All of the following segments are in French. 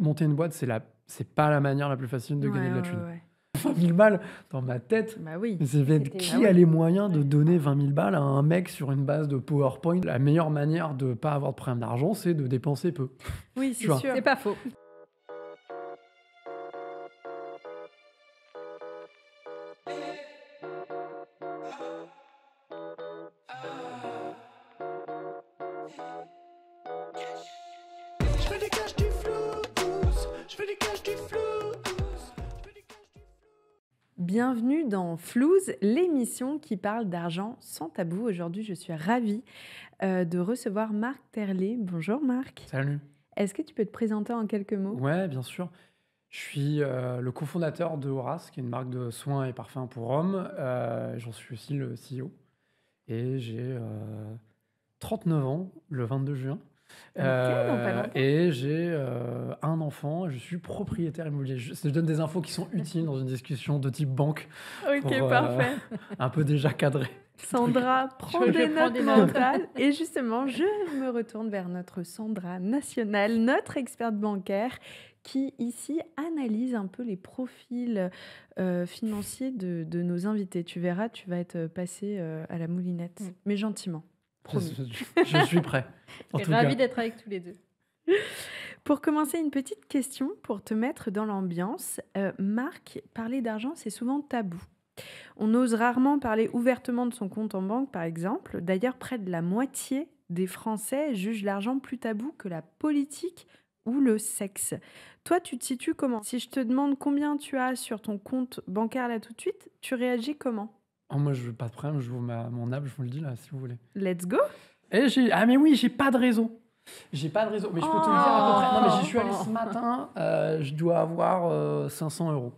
monter une boîte, c'est pas la manière la plus facile de gagner de la thune. Ouais. 20 000 balles dans ma tête. Bah oui. Qui a les moyens de donner 20 000 balles à un mec sur une base de PowerPoint? La meilleure manière de ne pas avoir de problème d'argent, c'est de dépenser peu. Oui, c'est Tu vois. sûr. C'est pas faux. Bienvenue dans Flouze, l'émission qui parle d'argent sans tabou. Aujourd'hui, je suis ravie de recevoir Marc Terlet. Bonjour Marc. Salut. Est-ce que tu peux te présenter en quelques mots? Ouais, bien sûr. Je suis le cofondateur de Horace, qui est une marque de soins et parfums pour hommes. J'en suis aussi le CEO. Et j'ai 39 ans, le 22 juin. Ok, donc pas longtemps. Et j'ai un enfant. Je suis propriétaire immobilier. Je donne des infos qui sont utiles dans une discussion de type banque. Ok, pour, parfait. Un peu déjà cadré. Sandra prend Je des prends notes des notes. mentales. Et justement, je me retourne vers notre Sandra nationale, notre experte bancaire, qui ici analyse un peu les profils financiers de nos invités. Tu verras, tu vas être passé à la moulinette, mais gentiment. Promis. Je suis prêt. En Je tout suis ravie cas. d'être avec tous les deux. Pour commencer, une petite question pour te mettre dans l'ambiance. Marc, parler d'argent, c'est souvent tabou. On ose rarement parler ouvertement de son compte en banque, par exemple. D'ailleurs, près de la moitié des Français jugent l'argent plus tabou que la politique ou le sexe. Toi, tu te situes comment? Si je te demande combien tu as sur ton compte bancaire là tout de suite, tu réagis comment? Oh, moi, je veux pas de problème. Je vous mon app, je vous le dis là, si vous voulez. Let's go. Et ah, mais oui, j'ai pas de réseau. J'ai pas de réseau. Mais je peux te le dire à peu près. Non, mais j'y suis allé Oh. ce matin. Je dois avoir 500 €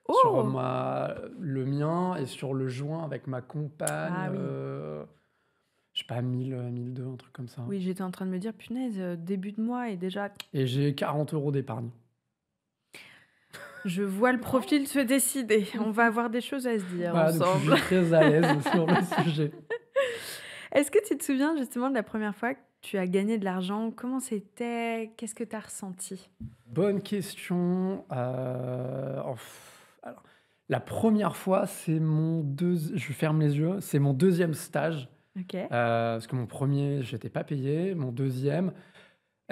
Oh. sur le mien et sur le joint avec ma compagne. Ah oui. Je sais pas, 1000, 1002, un truc comme ça. Oui, j'étais en train de me dire, punaise, début de mois et déjà... Et j'ai 40 € d'épargne. Je vois le profil se décider. On va avoir des choses à se dire Voilà, donc ensemble. je suis très à l'aise sur le sujet. Est-ce que tu te souviens justement de la première fois que tu as gagné de l'argent? Comment c'était? Qu'est-ce que tu as ressenti? Bonne question. Alors, la première fois, c'est je ferme les yeux, c'est mon deuxième stage. Ok. Parce que mon premier, je n'étais pas payé. Mon deuxième,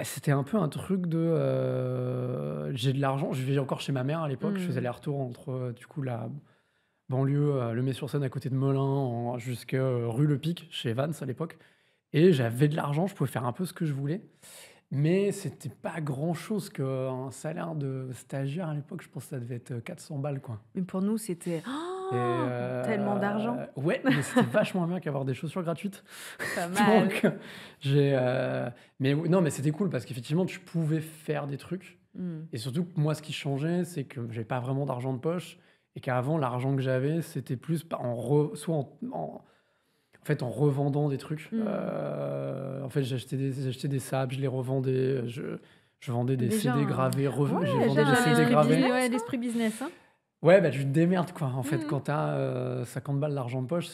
c'était un peu un truc de... j'ai de l'argent. Je vivais encore chez ma mère à l'époque. Je faisais les retours entre du coup la banlieue, Le Mets-sur-Seine à côté de Melun, jusqu'à rue Le Pic, chez Vans à l'époque. Et j'avais de l'argent, je pouvais faire un peu ce que je voulais. Mais c'était pas grand-chose qu'un salaire de stagiaire à l'époque. Je pense que ça devait être 400 balles, quoi. Mais pour nous, c'était Et, tellement d'argent. Ouais, mais c'était vachement bien qu'avoir des chaussures gratuites. Pas mal. Donc, non, mais c'était cool parce qu'effectivement, tu pouvais faire des trucs. Et surtout, moi, ce qui changeait, c'est que j'avais pas vraiment d'argent de poche et qu'avant, l'argent que j'avais, c'était plus en fait, en revendant des trucs. En fait, j'achetais des sables, je les revendais. Je vendais des Déjà, CD gravés. ouais, Je vendais des déjà, CD l'esprit gravés. business. Ouais, l'esprit business. Hein. Ouais, bah tu te démerdes, quoi. En fait, quand t'as 50 balles d'argent de poche,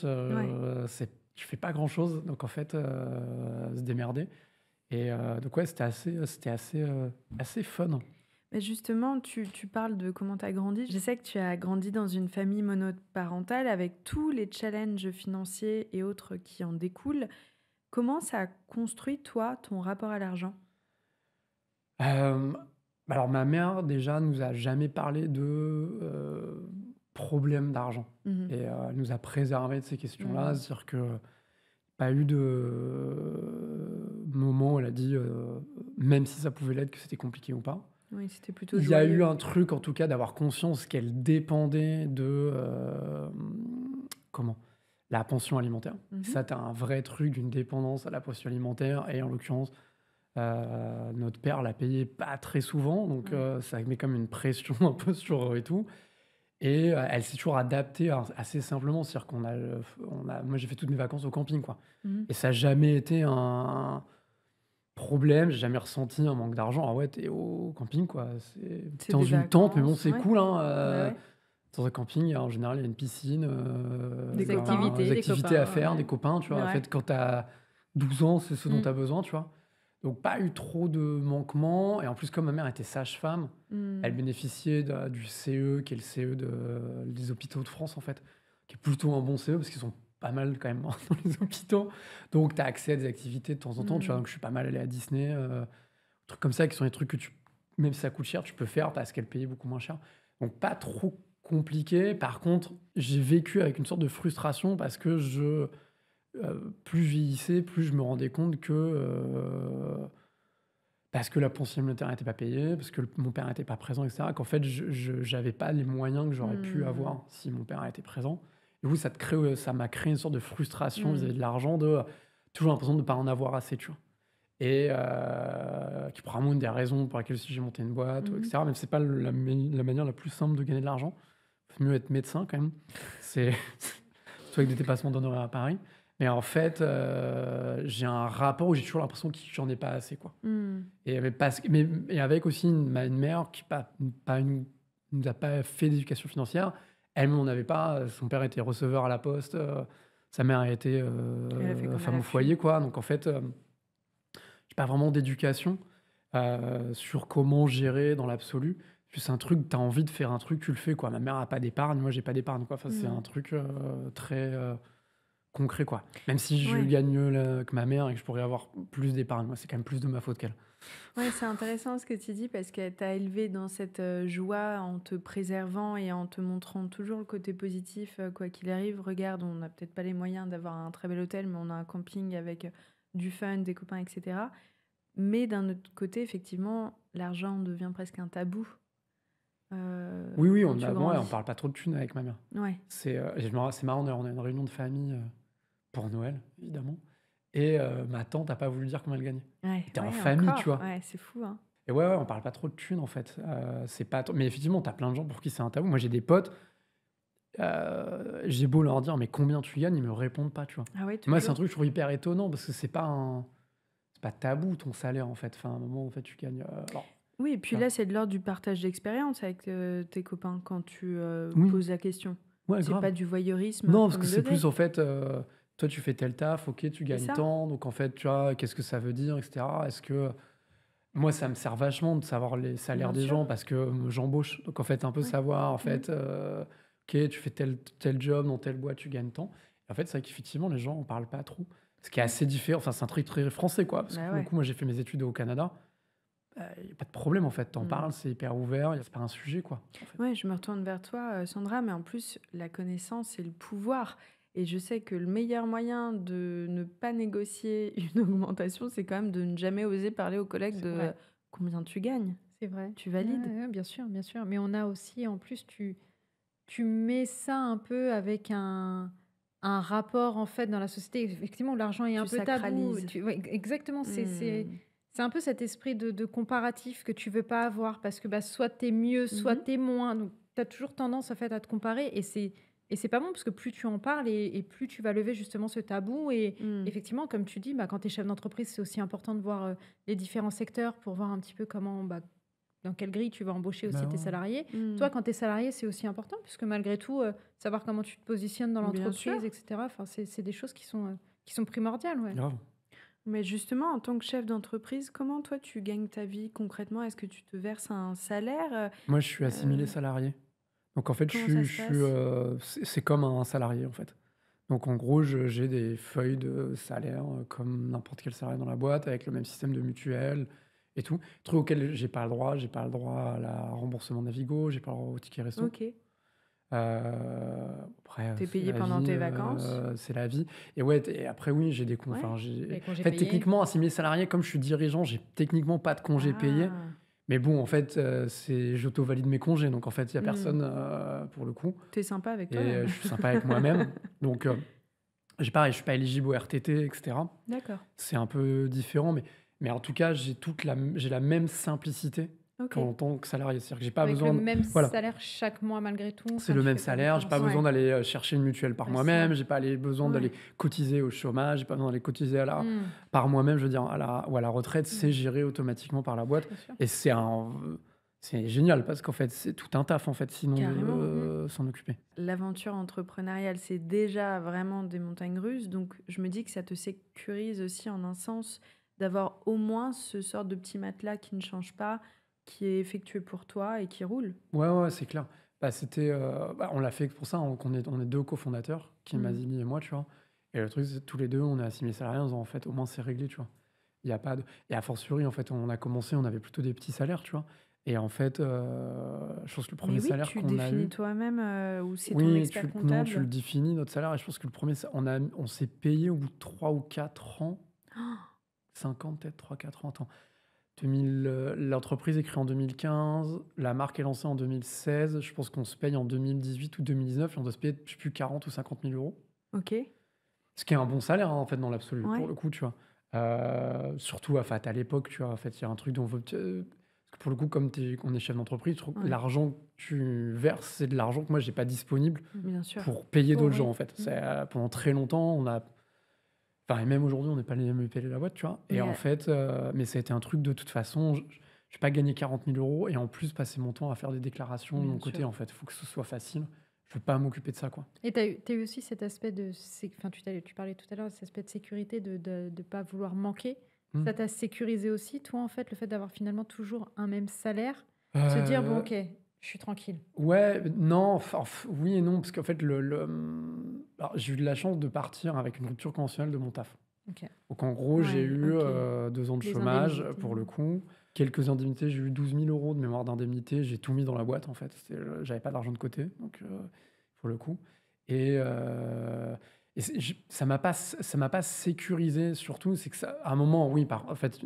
tu fais pas grand-chose. Donc, en fait, se démerder. Et donc, ouais, c'était assez fun. Mais justement, tu parles de comment tu as grandi. Je sais que tu as grandi dans une famille monoparentale avec tous les challenges financiers et autres qui en découlent. Comment ça a construit, toi, ton rapport à l'argent? Alors, ma mère, déjà, nous a jamais parlé de problème d'argent. Et elle nous a préservé de ces questions-là. C'est-à-dire que pas eu de moment où elle a dit, même si ça pouvait l'être, que c'était compliqué ou pas. Oui, c'était plutôt Il y a joyeux. eu un truc, en tout cas, d'avoir conscience qu'elle dépendait de la pension alimentaire. Ça, tu as un vrai truc d'une dépendance à la pension alimentaire. Et en l'occurrence, notre père l'a payé pas très souvent. Donc, ça met comme une pression un peu sur eux et tout. Et elle s'est toujours adaptée assez simplement. C'est-à-dire moi, j'ai fait toutes mes vacances au camping, quoi. Et ça n'a jamais été un problème. J'ai jamais ressenti un manque d'argent. Ah ouais, t'es au camping, quoi. T'es dans une tente, mais bon, c'est cool, hein. Dans un camping, en général, il y a une piscine, Des des activités copains, à faire, des copains, tu vois. En fait, quand t'as 12 ans, c'est ce dont t'as besoin, tu vois. Donc pas eu trop de manquements et en plus comme ma mère était sage-femme, elle Mmh. bénéficiait du CE qui est le CE des hôpitaux de France en fait, qui est plutôt un bon CE parce qu'ils sont pas mal quand même dans les hôpitaux. Donc tu as accès à des activités de temps en temps, tu vois? Mmh. Donc je suis pas mal allé à Disney, trucs comme ça qui sont des trucs que même si ça coûte cher, tu peux faire parce qu'elle payait beaucoup moins cher. Donc pas trop compliqué. Par contre, j'ai vécu avec une sorte de frustration parce que plus je vieillissais, plus je me rendais compte que, parce que la pension alimentaire n'était pas payée, parce que mon père n'était pas présent et cetera, qu'en fait j'avais pas les moyens que j'aurais pu Mmh. avoir si mon père était présent. Du coup, ça m'a créé une sorte de frustration Mmh. vis-à-vis de l'argent, de toujours l'impression de ne pas en avoir assez, tu vois? Et qui probablement une des raisons pour lesquelles aussi j'ai monté une boîte ou et Mmh. cetera, même si c'est pas la manière la plus simple de gagner de l'argent. C'est mieux être médecin quand même. C'est surtout avec des dépassements d'honoraires à Paris. Mais en fait, j'ai un rapport où j'ai toujours l'impression que j'en ai pas assez, quoi. Mmh. Et avec aussi une mère qui pas une nous a pas fait d'éducation financière. Elle-même n'en avait pas, son père était receveur à la poste, sa mère a été, Elle a fait comme elle femme a au pu. foyer, quoi. Donc en fait, j'ai pas vraiment d'éducation, sur comment gérer dans l'absolu. Juste un truc, tu as envie de faire un truc, tu le fais, quoi. Ma mère a pas d'épargne, moi j'ai pas d'épargne, quoi. Enfin, c'est Mmh. un truc, très, concret, quoi. Même si je Ouais. gagne mieux que ma mère et que je pourrais avoir plus d'épargne, moi, c'est quand même plus de ma faute qu'elle. Ouais, c'est intéressant ce que tu dis parce qu'elle t'a élevé dans cette, joie en te préservant et en te montrant toujours le côté positif, quoi qu'il arrive. Regarde, on n'a peut-être pas les moyens d'avoir un très bel hôtel, mais on a un camping avec, du fun, des copains et cetera. Mais d'un autre côté, effectivement, l'argent devient presque un tabou, Oui, oui, quand tu ouais, on grandis. parle pas trop de thunes avec ma mère. Ouais. C'est marrant, on a une réunion de famille, pour Noël, évidemment et ma tante a pas voulu dire combien elle gagnait. Ouais, Tu en ouais, famille, tu encore. vois? Ouais, c'est fou, hein. Et ouais, ouais, on parle pas trop de thunes, en fait, c'est pas mais effectivement, tu as plein de gens pour qui c'est un tabou. Moi, j'ai des potes, j'ai beau leur dire: «Mais combien tu gagnes?» Ils me répondent pas, tu vois? Ah ouais, Moi, c'est un toujours? truc que je trouve hyper étonnant parce que c'est pas tabou ton salaire, en fait. Enfin, à un moment, en fait, tu gagnes, alors, Oui et tu puis vois? là, c'est de l'ordre du partage d'expérience avec, tes copains quand tu, Oui, poses la question. ouais, C'est grave. pas du voyeurisme, Non, parce que premier c'est degré. plus, en fait, toi, tu fais tel taf, OK, tu C'est gagnes ça? tant, donc en fait, tu vois, qu'est-ce que ça veut dire et cetera? Moi, ça me sert vachement de savoir les salaires Bien des sûr. gens parce que, j'embauche, donc en fait, un peu Ouais. savoir, en Mmh. fait, OK, tu fais tel job dans telle boîte, tu gagnes tant. Et en fait, c'est vrai qu'effectivement, les gens en parlent pas trop. Ce qui est Ouais. assez différent, enfin, c'est un truc très français, quoi, parce que Bah pour le ouais. coup, moi, j'ai fait mes études au Canada, il y a pas de problème, en fait. Tu en Mmh. parles, c'est hyper ouvert, c'est pas un sujet, quoi, en fait. Ouais, je me retourne vers toi, Sandra, mais en plus, la connaissance, c'est le pouvoir. Et je sais que le meilleur moyen de ne pas négocier une augmentation, c'est quand même de ne jamais oser parler aux collègues de C'est vrai, combien tu gagnes. c'est vrai. Tu Ouais, valides? ouais, ouais, bien sûr, bien sûr. Mais on a aussi, en plus, tu mets ça un peu avec un rapport, en fait, dans la société, effectivement, où l'argent est un Tu peu tabou. sacralises. Ouais, exactement, Hmm. c'est un peu cet esprit de comparatif que tu veux pas avoir parce que bah, soit tu es mieux, soit Mhm. tu es moins. Donc, tu as toujours tendance, en fait, à te comparer et c'est pas bon parce que plus tu en parles et plus tu vas lever justement ce tabou. Et Hmm. effectivement, comme tu dis, bah, quand tu es chef d'entreprise, c'est aussi important de voir les différents secteurs pour voir un petit peu comment, bah, dans quelle grille tu vas embaucher aussi Bah, tes ouais, salariés. Hmm. Toi, quand tu es salarié, c'est aussi important, puisque malgré tout, savoir comment tu te positionnes dans Bien sûr. l'entreprise, etc., enfin, c'est des choses qui sont primordiales. Ouais. grave. Mais justement, en tant que chef d'entreprise, comment toi tu gagnes ta vie concrètement? Est-ce que tu te verses un salaire? Moi, je suis assimilé Euh, salarié. Donc en fait, comment ça se passe? c'est comme un salarié, en fait. Donc en gros, j'ai des feuilles de salaire, comme n'importe quel salarié dans la boîte, avec le même système de mutuelle et tout. Truc auquel j'ai pas le droit à la remboursement Navigo, j'ai pas le droit au ticket resto. Ok. Après, T'es c'est payé la pendant vie, tes vacances? c'est la vie. Et ouais, et après oui, j'ai des cons Ouais. enfin Les en congés fait, payés. techniquement, assimilé salarié, comme je suis dirigeant, j'ai techniquement pas de congés payés. Ah. Mais bon, en fait, j'auto-valide mes congés, donc en fait, il y a Hmm. personne, pour le coup. T'es sympa avec Et toi-même. je suis sympa avec moi-même. Donc, j'ai pareil, je suis pas éligible au RTT, et cetera. D'accord. C'est un peu différent, mais en tout cas, j'ai la même simplicité Ok. qu'en tant que salarié. C'est-à-dire que j'ai pas Avec le besoin de même voilà, salaire chaque mois, malgré tout. c'est Enfin, le tu même fais pas salaire, j'ai pas différence. besoin Ouais. d'aller, chercher une mutuelle par Ouais, ça. moi-même, j'ai pas besoin d'aller Ouais. cotiser au chômage, j'ai pas besoin d'aller cotiser Hmm, par moi-même, je veux dire à la retraite, c'est Hmm. géré automatiquement par la boîte bien sûr. et c'est génial parce qu'en fait, c'est tout un taf, en fait, sinon Carrément. de, s'en occuper. L'aventure entrepreneuriale, c'est déjà vraiment des montagnes russes. Donc, je me dis que ça te sécurise aussi en un sens d'avoir au moins ce sort de petit matelas qui ne change pas, qui est effectué pour toi et qui roule. Ouais, c'est clair. On l'a fait pour ça, on est deux cofondateurs, Kim Mm. Azimi et moi, tu vois. Et le truc, c'est que tous les deux, on est assimilés salariés, en disant, en fait, au moins c'est réglé, tu vois. Il y a pas de... Et a fortiori, en fait, on a commencé, on avait plutôt des petits salaires, tu vois. Et en fait, je pense que le Mais premier oui, salaire tu qu'on a définis eu, toi-même ou c'est ton oui, expert non, tu comptable. le définis, notre salaire. Et je pense que le premier, on s'est payé au bout de 3 ou 4 ans, 5 ans peut-être, 3-4 ans. Attends. L'entreprise est créée en 2015, la marque est lancée en 2016. Je pense qu'on se paye en 2018 ou 2019 et on doit se payer, je sais plus, 40 ou 50 000 euros. Ok. Ce qui est un bon salaire, hein, en fait, dans l'absolu, pour Ouais. le coup, tu vois. Surtout, en fait, à l'époque, tu vois, en fait, il y a un truc dont on veut. Parce que pour le coup, comme on est chef d'entreprise, je trouve que Ouais. l'argent que tu verses, c'est de l'argent que moi, j'ai pas disponible Bien sûr. pour payer d'autres Oui. gens, en fait. Pendant très longtemps, on a. Enfin, et même aujourd'hui, on n'est pas les mêmes payés la boîte, tu vois. Et Mais, en fait, mais ça a été un truc de toute façon. Je vais pas gagner 40 000 euros et en plus passer mon temps à faire des déclarations de Bien mon côté, sûr. en fait. Il faut que ce soit facile. Je veux pas m'occuper de ça, quoi. Et tu as eu aussi cet aspect de... Enfin, tu parlais tout à l'heure, cet aspect de sécurité, de ne pas vouloir manquer. Hmm. Ça t'a sécurisé aussi, toi, en fait, le fait d'avoir finalement toujours un même salaire, se dire, bon, ok, je suis tranquille. Ouais, non, oui et non, parce qu'en fait, alors, j'ai eu de la chance de partir avec une rupture conventionnelle de mon taf. Ok. Donc en gros, j'ai Ouais, eu ok. 2 ans de Les chômage indemnités. pour le coup. Quelques indemnités, j'ai eu 12 000 euros de mémoire d'indemnité. J'ai tout mis dans la boîte en fait. J'avais pas d'argent de côté, donc pour le coup. Et, ça m'a pas sécurisé surtout. C'est que ça, à un moment, oui, en fait,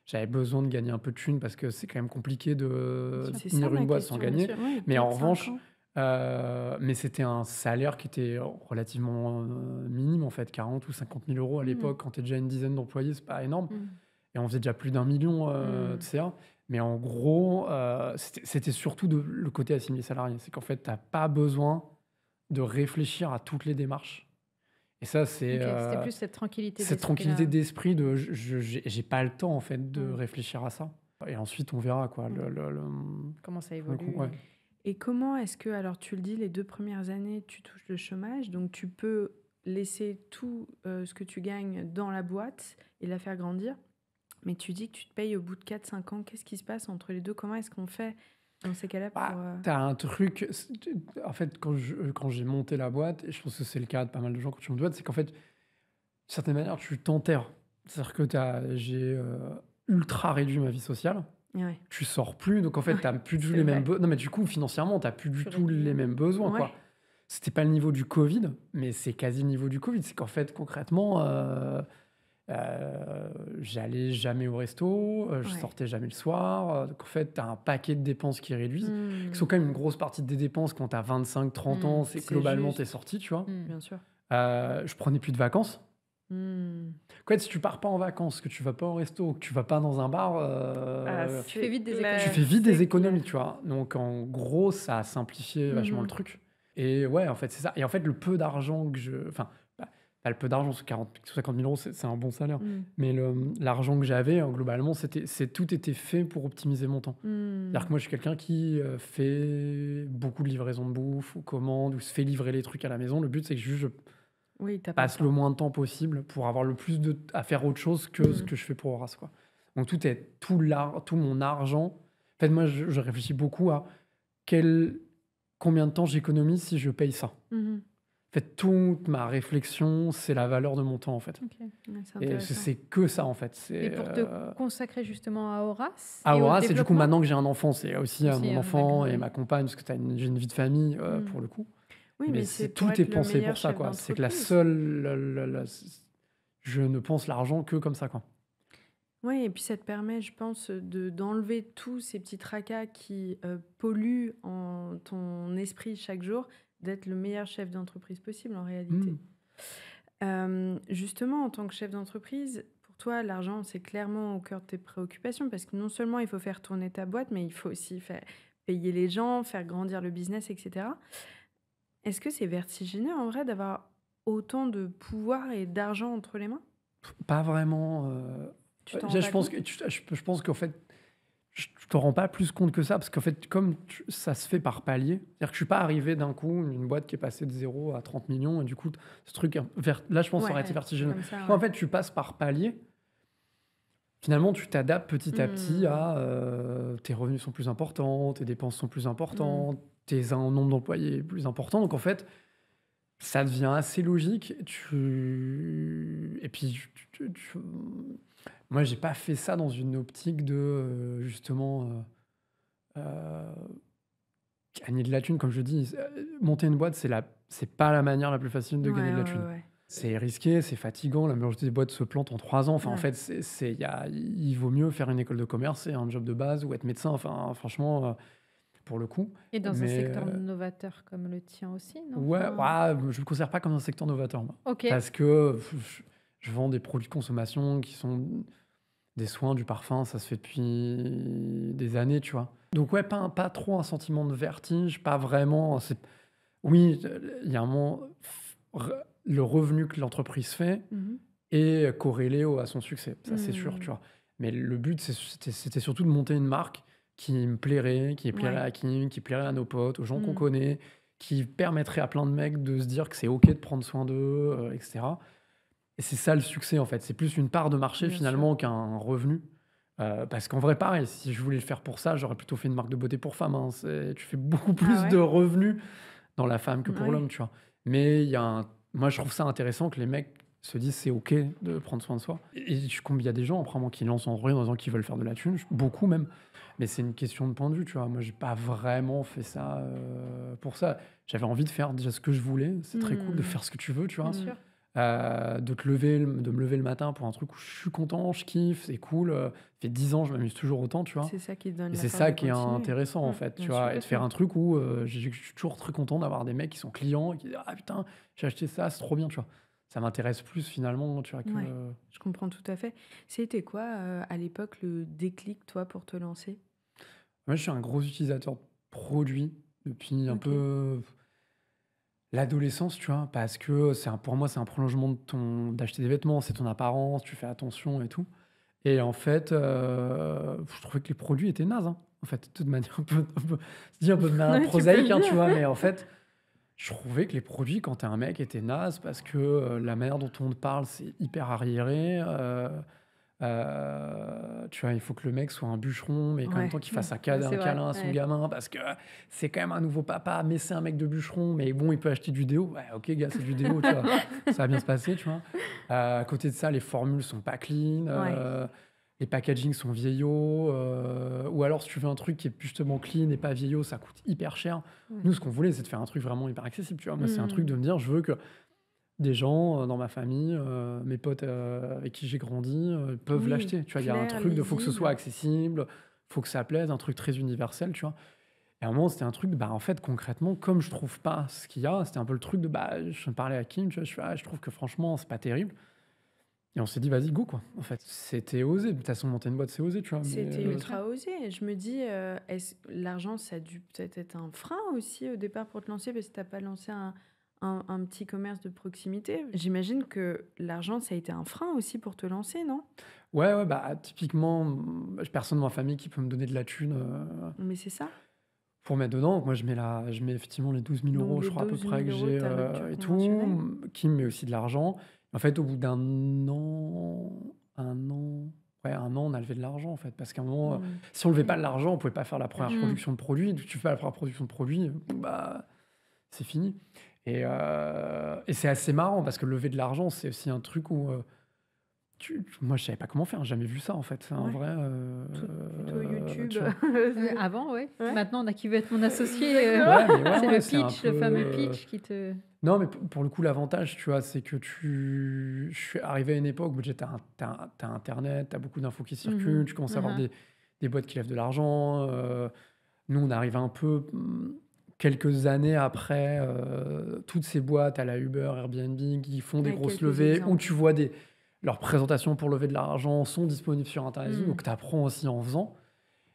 j'avais besoin de gagner un peu de thunes parce que c'est quand même compliqué de sûr. C'est tenir ça une ma boîte sans question, bien gagner. sûr. Ouais, Mais en 4-5 revanche, ans. mais c'était un salaire qui était relativement minime en fait, 40 ou 50 000 euros à l'époque. Quand tu es déjà une dizaine d'employés, c'est pas énorme. Et on faisait déjà plus d'1 million de CA. Mais en gros, c'était surtout le côté assimilé salarié. C'est qu'en fait, tu n'as pas besoin de réfléchir à toutes les démarches. Et ça, c'est Ok, c'était plus cette tranquillité cette d'esprit-là. tranquillité d'esprit de j'ai pas le temps en fait de réfléchir à ça. Et ensuite, on verra quoi. Comment ça pour le coup, évolue. ouais. Et comment est-ce que, alors tu le dis, les 2 premières années, tu touches le chômage, donc tu peux laisser tout ce que tu gagnes dans la boîte et la faire grandir. Mais tu dis que tu te payes au bout de 4-5 ans. Qu'est-ce qui se passe entre les deux? Comment est-ce qu'on fait dans ces cas-là pour... T'as un truc. En fait, quand j'ai monté la boîte, et je pense que c'est le cas de pas mal de gens quand tu montes une boîte, c'est qu'en fait, d'une certaine manière, tu t'enterres. C'est-à-dire que j'ai ultra réduit ma vie sociale. Ouais. Tu sors plus, donc en fait, t'as plus du tout c'est les vrai. mêmes besoins. Non, mais du coup, financièrement, t'as plus du Tu tout réduis. les mêmes besoins, Ouais. quoi. C'était pas le niveau du Covid, mais c'est quasi le niveau du Covid. C'est qu'en fait, concrètement, j'allais jamais au resto, je Ouais. sortais jamais le soir. Donc en fait, t'as un paquet de dépenses qui réduisent, Hmm, qui sont quand même une grosse partie des dépenses quand t'as 25-30 ans. C'est c'est globalement, juste. t'es sorti, tu vois. bien sûr. Je prenais plus de vacances. Hmm. En fait, si tu pars pas en vacances, que tu vas pas au resto, que tu vas pas dans un bar, Tu fais vite des clair, tu fais vite des c'est économies, clair. tu vois. Donc, en gros, ça a simplifié vachement Mhm. le truc. Et ouais, en fait, c'est ça. Et en fait, le peu d'argent que Enfin, pas le peu d'argent, 40 ou 50 000 euros, c'est un bon salaire. Hmm. Mais l'argent que j'avais, globalement, tout était fait pour optimiser mon temps. Hmm. C'est-à-dire que moi, je suis quelqu'un qui fait beaucoup de livraison de bouffe ou commande ou se fait livrer les trucs à la maison. Le but, c'est que je Oui, t'as pas passe le le temps. moins de temps possible pour avoir le plus à faire autre chose que ce que je fais pour Horace, quoi. Donc tout mon argent. En fait, moi, je réfléchis beaucoup à combien de temps j'économise si je paye ça. Mhm. En fait, toute ma réflexion, c'est la valeur de mon temps, en fait. Ok. Ouais, c'est Et intéressant. c'est que ça, en fait. Et pour te consacrer justement à Horace À et au Horace, et du coup, développement. maintenant que j'ai un enfant, c'est aussi Aussi, mon enfant d'accord, et oui. ma compagne, parce que j'ai une vie de famille, Mm. pour le coup. Oui, mais c'est pour tout être est le pensé meilleur pour ça, chef quoi. C'est que la d'entreprise. seule... je ne pense l'argent que comme ça, quoi. Oui, et puis ça te permet, je pense, d'enlever tous ces petits tracas qui polluent ton esprit chaque jour, d'être le meilleur chef d'entreprise possible en réalité. Justement, en tant que chef d'entreprise, pour toi, l'argent, c'est clairement au cœur de tes préoccupations parce que non seulement il faut faire tourner ta boîte, mais il faut aussi payer les gens, faire grandir le business, etc. Est-ce que c'est vertigineux en vrai d'avoir autant de pouvoir et d'argent entre les mains? Pas vraiment. Tu t'en Déjà, rends je pas pense compte? je pense qu'en fait, je te rends pas plus compte que ça, parce qu'en fait, comme ça se fait par palier, c'est-à-dire que je suis pas arrivé d'un coup, une boîte qui est passée de 0 à 30 millions, et du coup, ce truc, là, je pense que ça aurait été Ouais, vertigineux. comme ça, En ouais. fait, tu passes par palier. finalement, tu t'adaptes petit à petit Mmh. à tes revenus sont plus importants, tes dépenses sont plus Mmh. importantes, tes un nombre d'employés est plus important. Donc en fait, ça devient assez logique. Et puis, moi, j'ai pas fait ça dans une optique de justement euh, gagner de la thune, comme je dis. Monter une boîte, c'est pas la manière la plus facile de gagner Ouais, de la ouais, thune. ouais. C'est risqué, c'est fatigant. La majorité des boîtes se plantent en 3 ans. Enfin, en Ouais. fait, il vaut mieux faire une école de commerce et un job de base ou être médecin. Enfin, franchement, pour le coup. Et dans un Mais secteur novateur comme le tien aussi, non? ouais, Enfin, je me considère pas comme un secteur novateur, moi. ok. Parce que je vends des produits de consommation qui sont des soins, du parfum, ça se fait depuis des années, tu vois. Donc ouais, pas trop un sentiment de vertige, pas vraiment. Oui, il y a un moment, le revenu que l'entreprise fait Mhm. est corrélé à son succès, ça c'est sûr, tu Hmm. vois. Mais le but, c'était surtout de monter une marque qui me plairait, qui plairait Ouais. à Kim, qui plairait à nos potes, aux gens qu'on Hmm. connaît, qui permettrait à plein de mecs de se dire que c'est OK de prendre soin d'eux, etc. Et c'est ça le succès, en fait. C'est plus une part de marché Bien sûr. finalement qu'un revenu. Parce qu'en vrai, pareil, si je voulais le faire pour ça, j'aurais plutôt fait une marque de beauté pour femmes, hein. Tu fais beaucoup plus Ah de ouais? revenus dans la femme que pour Ouais. l'homme, tu vois. Mais moi, je trouve ça intéressant que les mecs se disent c'est OK de prendre soin de soi. Et il y a des gens, après moi, qui lancent Android en disant qu'ils veulent faire de la thune, beaucoup même. Mais c'est une question de point de vue, tu vois. Moi, j'ai pas vraiment fait ça pour ça. J'avais envie de faire déjà ce que je voulais. C'est très cool de Hmm. faire ce que tu veux, tu vois. Bien sûr. De me lever le matin pour un truc où je suis content, je kiffe, c'est cool. Ça fait 10 ans, je m'amuse toujours autant, tu vois. C'est ça qui te donne Et la c'est force ça de qui est continuer. intéressant, en fait, tu Bien vois. sûr. Et de faire un truc où je suis toujours très content d'avoir des mecs qui sont clients et qui disent ah putain, j'ai acheté ça, c'est trop bien, tu vois. Ça m'intéresse plus finalement, tu vois, que. Ouais, je comprends tout à fait. C'était quoi à l'époque le déclic, toi, pour te lancer? Moi, je suis un gros utilisateur de produits depuis un Ok. peu l'adolescence, tu vois, parce que pour moi, c'est un prolongement d'acheter des vêtements, c'est ton apparence, tu fais attention et tout. Et en fait, je trouvais que les produits étaient nazes, hein. En fait, de toute manière, se dit un peu de manière Ouais, tu peux le prosaïque, hein, tu dire. vois, mais en fait, je trouvais que les produits, quand t'es un mec, étaient nazes parce que la manière dont on te parle, c'est hyper arriéré. Tu vois, il faut que le mec soit un bûcheron, mais qu'en même temps Ouais, qu'il fasse un c'est vrai. câlin à son Ouais. gamin parce que c'est quand même un nouveau papa, mais c'est un mec de bûcheron, mais bon, il peut acheter du déo. Ouais, ok, gars, c'est du déo, tu vois, ça va bien se passer, tu vois. À côté de ça, les formules sont pas clean, Ouais. les packagings sont vieillots, ou alors si tu veux un truc qui est justement clean et pas vieillot, ça coûte hyper cher. Ouais. Nous, ce qu'on voulait, c'est de faire un truc vraiment hyper accessible, tu vois. Moi, c'est un truc Hmm. de me dire, je veux que des gens dans ma famille, mes potes avec qui j'ai grandi, peuvent Oui, l'acheter. Tu vois, il y a un clair, truc de faut que ce soit lisible. accessible, faut que ça plaise, un truc très universel, tu vois. Et à un moment, c'était un truc, bah, en fait, concrètement, comme je trouve pas ce qu'il y a, c'était un peu le truc de, bah, je parlais à Kim, tu vois, je trouve que franchement, c'est pas terrible. Et on s'est dit, vas-y, go, quoi. En fait, c'était osé. De toute façon, monter une boîte, c'est osé, tu vois. C'était Mais ultra osé. Je me dis, l'argent, ça a dû peut-être être un frein aussi au départ pour te lancer parce que tu n'as pas lancé un petit commerce de proximité. J'imagine que l'argent, ça a été un frein aussi pour te lancer, non? ouais, bah, typiquement, j'ai personne dans ma famille qui peut me donner de la thune Mais c'est ça. pour mettre dedans. Donc moi, je mets effectivement les 12 000 Donc euros, je les crois, à peu 12 près, 000 que euros de j'ai ta rupture et conventionnelle. tout, qui me met aussi de l'argent. En fait, au bout un an, ouais, un an, on a levé de l'argent, en fait. Parce qu'à un moment, Hmm. si on levait pas de l'argent, on pouvait pas faire la première sûr. production de produit. Tu fais pas la première production de produit, bah, c'est fini. Et c'est assez marrant parce que lever de l'argent, c'est aussi un truc où moi, je savais pas comment faire, j'ai jamais vu ça en fait. En Ouais. vrai, Tuto YouTube. tu vois. Avant, ouais. Ouais. Maintenant, on a qui veut être mon associé. Ouais, mais ouais, c'est ouais, le c'est un pitch, le fameux peu. pitch qui te. Non, mais pour le coup, l'avantage, tu vois, c'est que je suis arrivé à une époque où t'as Internet, t'as beaucoup d'infos qui circulent, Mhm. tu commences à avoir Mhm. des boîtes qui lèvent de l'argent. Nous, on arrive un peu quelques années après toutes ces boîtes à la Uber, Airbnb, qui font des Ouais, grosses quelques levées, où exemples. tu vois leurs présentations pour lever de l'argent sont disponibles sur Internet, Mm. donc tu apprends aussi en faisant.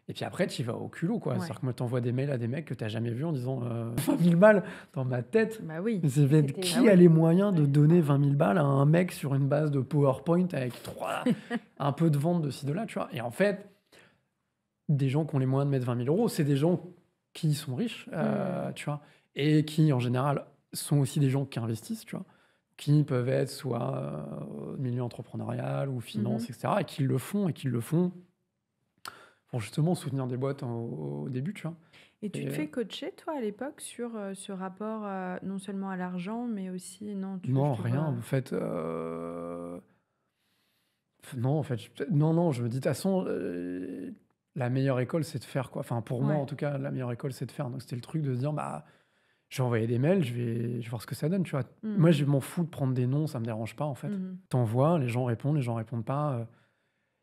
Et puis après, tu y vas au culot, quoi. Ouais. C'est-à-dire que moi, t'envoies des mails à des mecs que t'as jamais vus en disant 20 000 balles dans ma tête. Bah oui. Mais C'était- qui Ah ouais. a les moyens de donner 20 000 balles à un mec sur une base de PowerPoint avec un peu de vente de ci, de là, tu vois. Et en fait, des gens qui ont les moyens de mettre 20 000 euros, c'est des gens qui sont riches, tu vois, et qui, en général, sont aussi des gens qui investissent, tu vois. qui peuvent être soit milieu entrepreneurial ou finance, etc. Et qui le font pour justement soutenir des boîtes au début, tu vois. Et tu te fais coacher, toi, à l'époque, sur ce rapport non seulement à l'argent, mais aussi... Non, Non, je te rien. vois... En fait, non, en fait, non, je me dis, de toute façon, la meilleure école, c'est de faire, quoi. Enfin, pour moi, Ouais. en tout cas, la meilleure école, c'est de faire. Donc, c'était le truc de se dire, bah, je vais envoyer des mails, je vais voir ce que ça donne, tu vois. Moi, je m'en fous de prendre des noms, ça me dérange pas, en fait. T'envoies, les gens répondent pas.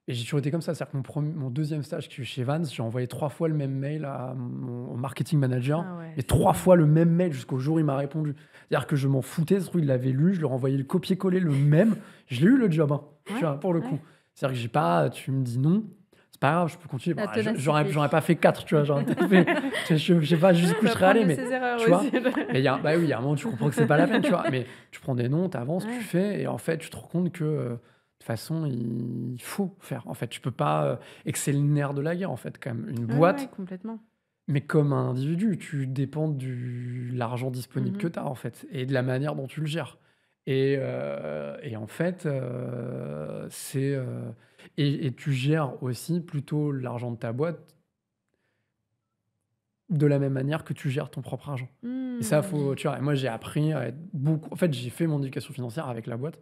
Et j'ai toujours été comme ça. C'est-à-dire que mon deuxième stage qui est chez Vans, j'ai envoyé 3 fois le même mail au marketing manager. Ah ouais, Et c'est 3 bien. fois le même mail jusqu'au jour où il m'a répondu. C'est-à-dire que je m'en foutais, ce truc, il l'avait lu, je leur envoyais le copier-coller le même. Je l'ai eu le job, hein, tu Ouais, vois, pour le coup. ouais. C'est-à-dire que j'ai pas, tu me dis non, c'est pas grave, je peux continuer. La Bon, ténacité. j'aurais pas fait 4, tu vois. J'aurais peut-être fait, je sais pas jusqu'où je Faut serais allé, apprendre de mais ses erreurs tu vois. aussi. Mais bah oui, il y a un moment, tu comprends que c'est pas la peine, tu vois. Mais tu prends des noms, t'avances, Ouais. tu fais, et en fait, tu te rends compte que de toute façon, il faut faire. En fait, tu peux pas. Et que c'est le nerf de la guerre, en fait, quand même. Une boîte, Ouais, complètement. mais comme un individu, tu dépends de l'argent disponible que tu as, en fait, et de la manière dont tu le gères. Et en fait, et tu gères aussi plutôt l'argent de ta boîte de la même manière que tu gères ton propre argent. Et ça, tu vois, et moi, j'ai appris à être beaucoup. En fait, j'ai fait mon éducation financière avec la boîte,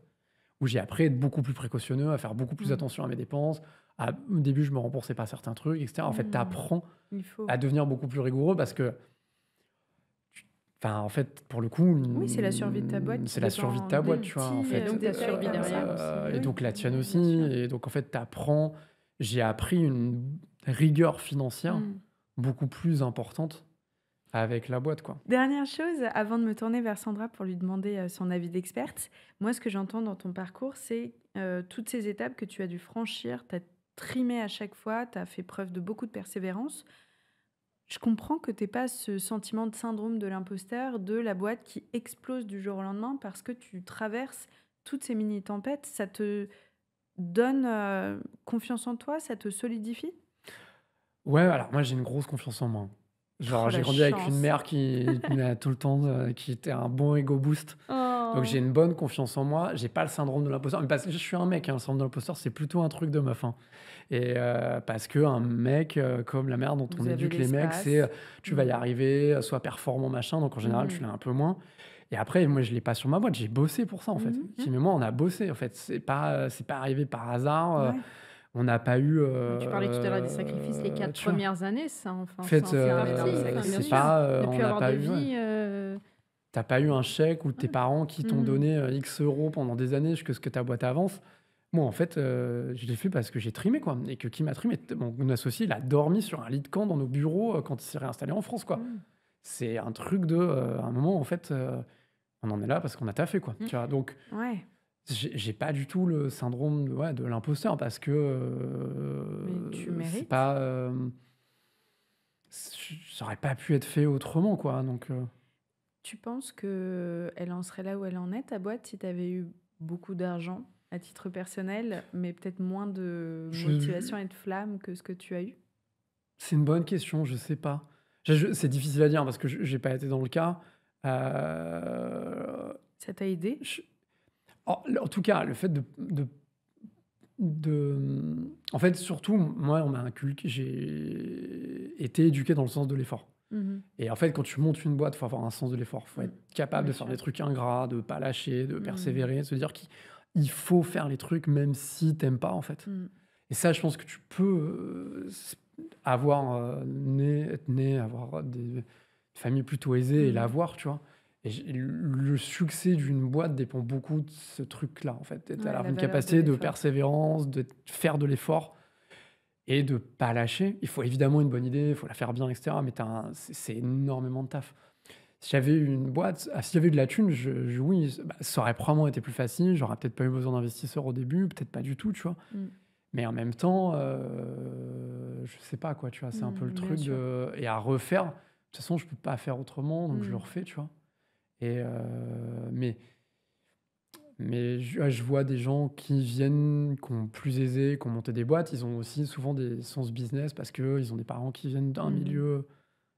où j'ai appris à être beaucoup plus précautionneux, à faire beaucoup plus attention à mes dépenses. Au début, je me remboursais pas certains trucs, etc. En fait, tu apprends Il faut. à devenir beaucoup plus rigoureux parce que, enfin, en fait, pour le coup, Oui, c'est la survie de ta boîte. c'est la survie de ta boîte, tu vois, en fait. donc ta survie derrière aussi. Et donc la tienne Bien aussi. sûr. Et donc, en fait, tu apprends. J'ai appris une rigueur financière beaucoup plus importante avec la boîte, quoi. Dernière chose, avant de me tourner vers Sandra pour lui demander son avis d'experte, moi, ce que j'entends dans ton parcours, c'est toutes ces étapes que tu as dû franchir, tu as trimé à chaque fois, tu as fait preuve de beaucoup de persévérance. Je comprends que tu n'aies pas ce sentiment de syndrome de l'imposteur, de la boîte qui explose du jour au lendemain parce que tu traverses toutes ces mini-tempêtes. Ça te donne confiance en toi, ça te solidifie? Ouais, alors moi, j'ai une grosse confiance en moi. Genre, Oh, j'ai la grandi avec une chance. mère qui m'a tout le temps, qui était un bon ego boost. Donc, j'ai une bonne confiance en moi. J'ai pas le syndrome de l'imposteur. Mais parce que je suis un mec, hein, le syndrome de l'imposteur, c'est plutôt un truc de meuf, hein. Et parce qu'un mec, comme la mère dont Vous on avez éduque les mecs, c'est l'espace. tu vas y arriver, sois performant, machin. Donc, en général, tu l'as un peu moins. Et après, moi, je l'ai pas sur ma boîte. J'ai bossé pour ça, en fait. Kim et moi, on a bossé, en fait. C'est pas arrivé par hasard. Ouais. On n'a pas eu. Tu parlais tout à l'heure des sacrifices les 4 tu vois. premières années, ça, enfin, En fait, ça en fait partie. partie, Enfin, bien c'est sûr. pas, De on plus n'a avoir pas de eu, ouais. vie. T'as pas eu un chèque ou tes parents qui t'ont Mhm. donné X euros pendant des années jusqu'à ce que ta boîte avance. Moi, en fait, je l'ai fait parce que j'ai trimé, quoi. Et que qui m'a trimé. Mon associé, il a dormi sur un lit de camp dans nos bureaux quand il s'est réinstallé en France, quoi. C'est un truc de. À un moment, en fait, on en est là parce qu'on a taffé, quoi. Tu vois, donc, Ouais. j'ai pas du tout le syndrome de l'imposteur parce que. Mais tu c'est mérites. pas. Ça aurait pas pu être fait autrement, quoi. Donc. Tu penses qu'elle en serait là où elle en est, ta boîte, si tu avais eu beaucoup d'argent à titre personnel, mais peut-être moins de Je- motivation et de flamme que ce que tu as eu? C'est une bonne question, je sais pas. C'est difficile à dire parce que j'ai pas été dans le cas. Ça t'a aidé? En tout cas, le fait en fait, surtout, moi, on m'a inculqué, j'ai été éduqué dans le sens de l'effort. Et en fait, quand tu montes une boîte, il faut avoir un sens de l'effort. Il faut être capable Bien de faire sûr. des trucs ingrats, de pas lâcher, de persévérer, de se dire qu'il faut faire les trucs même si t'aimes pas, en fait. Et ça, je pense que tu peux avoir être né, avoir des familles plutôt aisées et l'avoir, tu vois. Et le succès d'une boîte dépend beaucoup de ce truc-là, en fait. Ouais, D'avoir la une valeur de capacité de l'effort. persévérance, de faire de l'effort et de pas lâcher. Il faut évidemment une bonne idée, il faut la faire bien, etc. Mais c'est énormément de taf. Si j'avais eu une boîte, si j'avais eu de la thune, oui, ça aurait probablement été plus facile. J'aurais peut-être pas eu besoin d'investisseurs au début, peut-être pas du tout, tu vois. Mais en même temps, je sais pas, quoi, tu vois. C'est un peu le bien truc sûr. et à refaire. De toute façon, je peux pas faire autrement, donc je le refais, tu vois. Et mais je vois des gens qui viennent, qui ont plus aisé, qui ont monté des boîtes. Ils ont aussi souvent des sens business parce qu'ils ont des parents qui viennent d'un milieu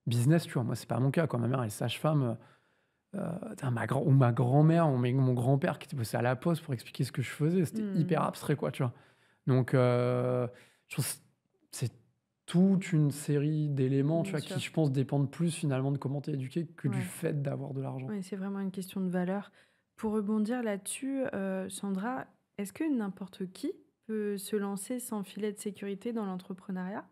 business, tu vois. Moi, c'est pas mon cas, quoi. Ma mère, elle est sage-femme. ou ma grand-mère ou mon grand-père qui était bossé à la poste pour expliquer ce que je faisais. C'était hyper abstrait, quoi, tu vois. Donc, je trouve que c'est toute une série d'éléments, tu Bien vois, sûr. qui, je pense, dépendent plus finalement de comment tu es éduqué que du Ouais. fait d'avoir de l'argent. Oui, c'est vraiment une question de valeur. Pour rebondir là-dessus, Sandra, est-ce que n'importe qui peut se lancer sans filet de sécurité dans l'entrepreneuriat?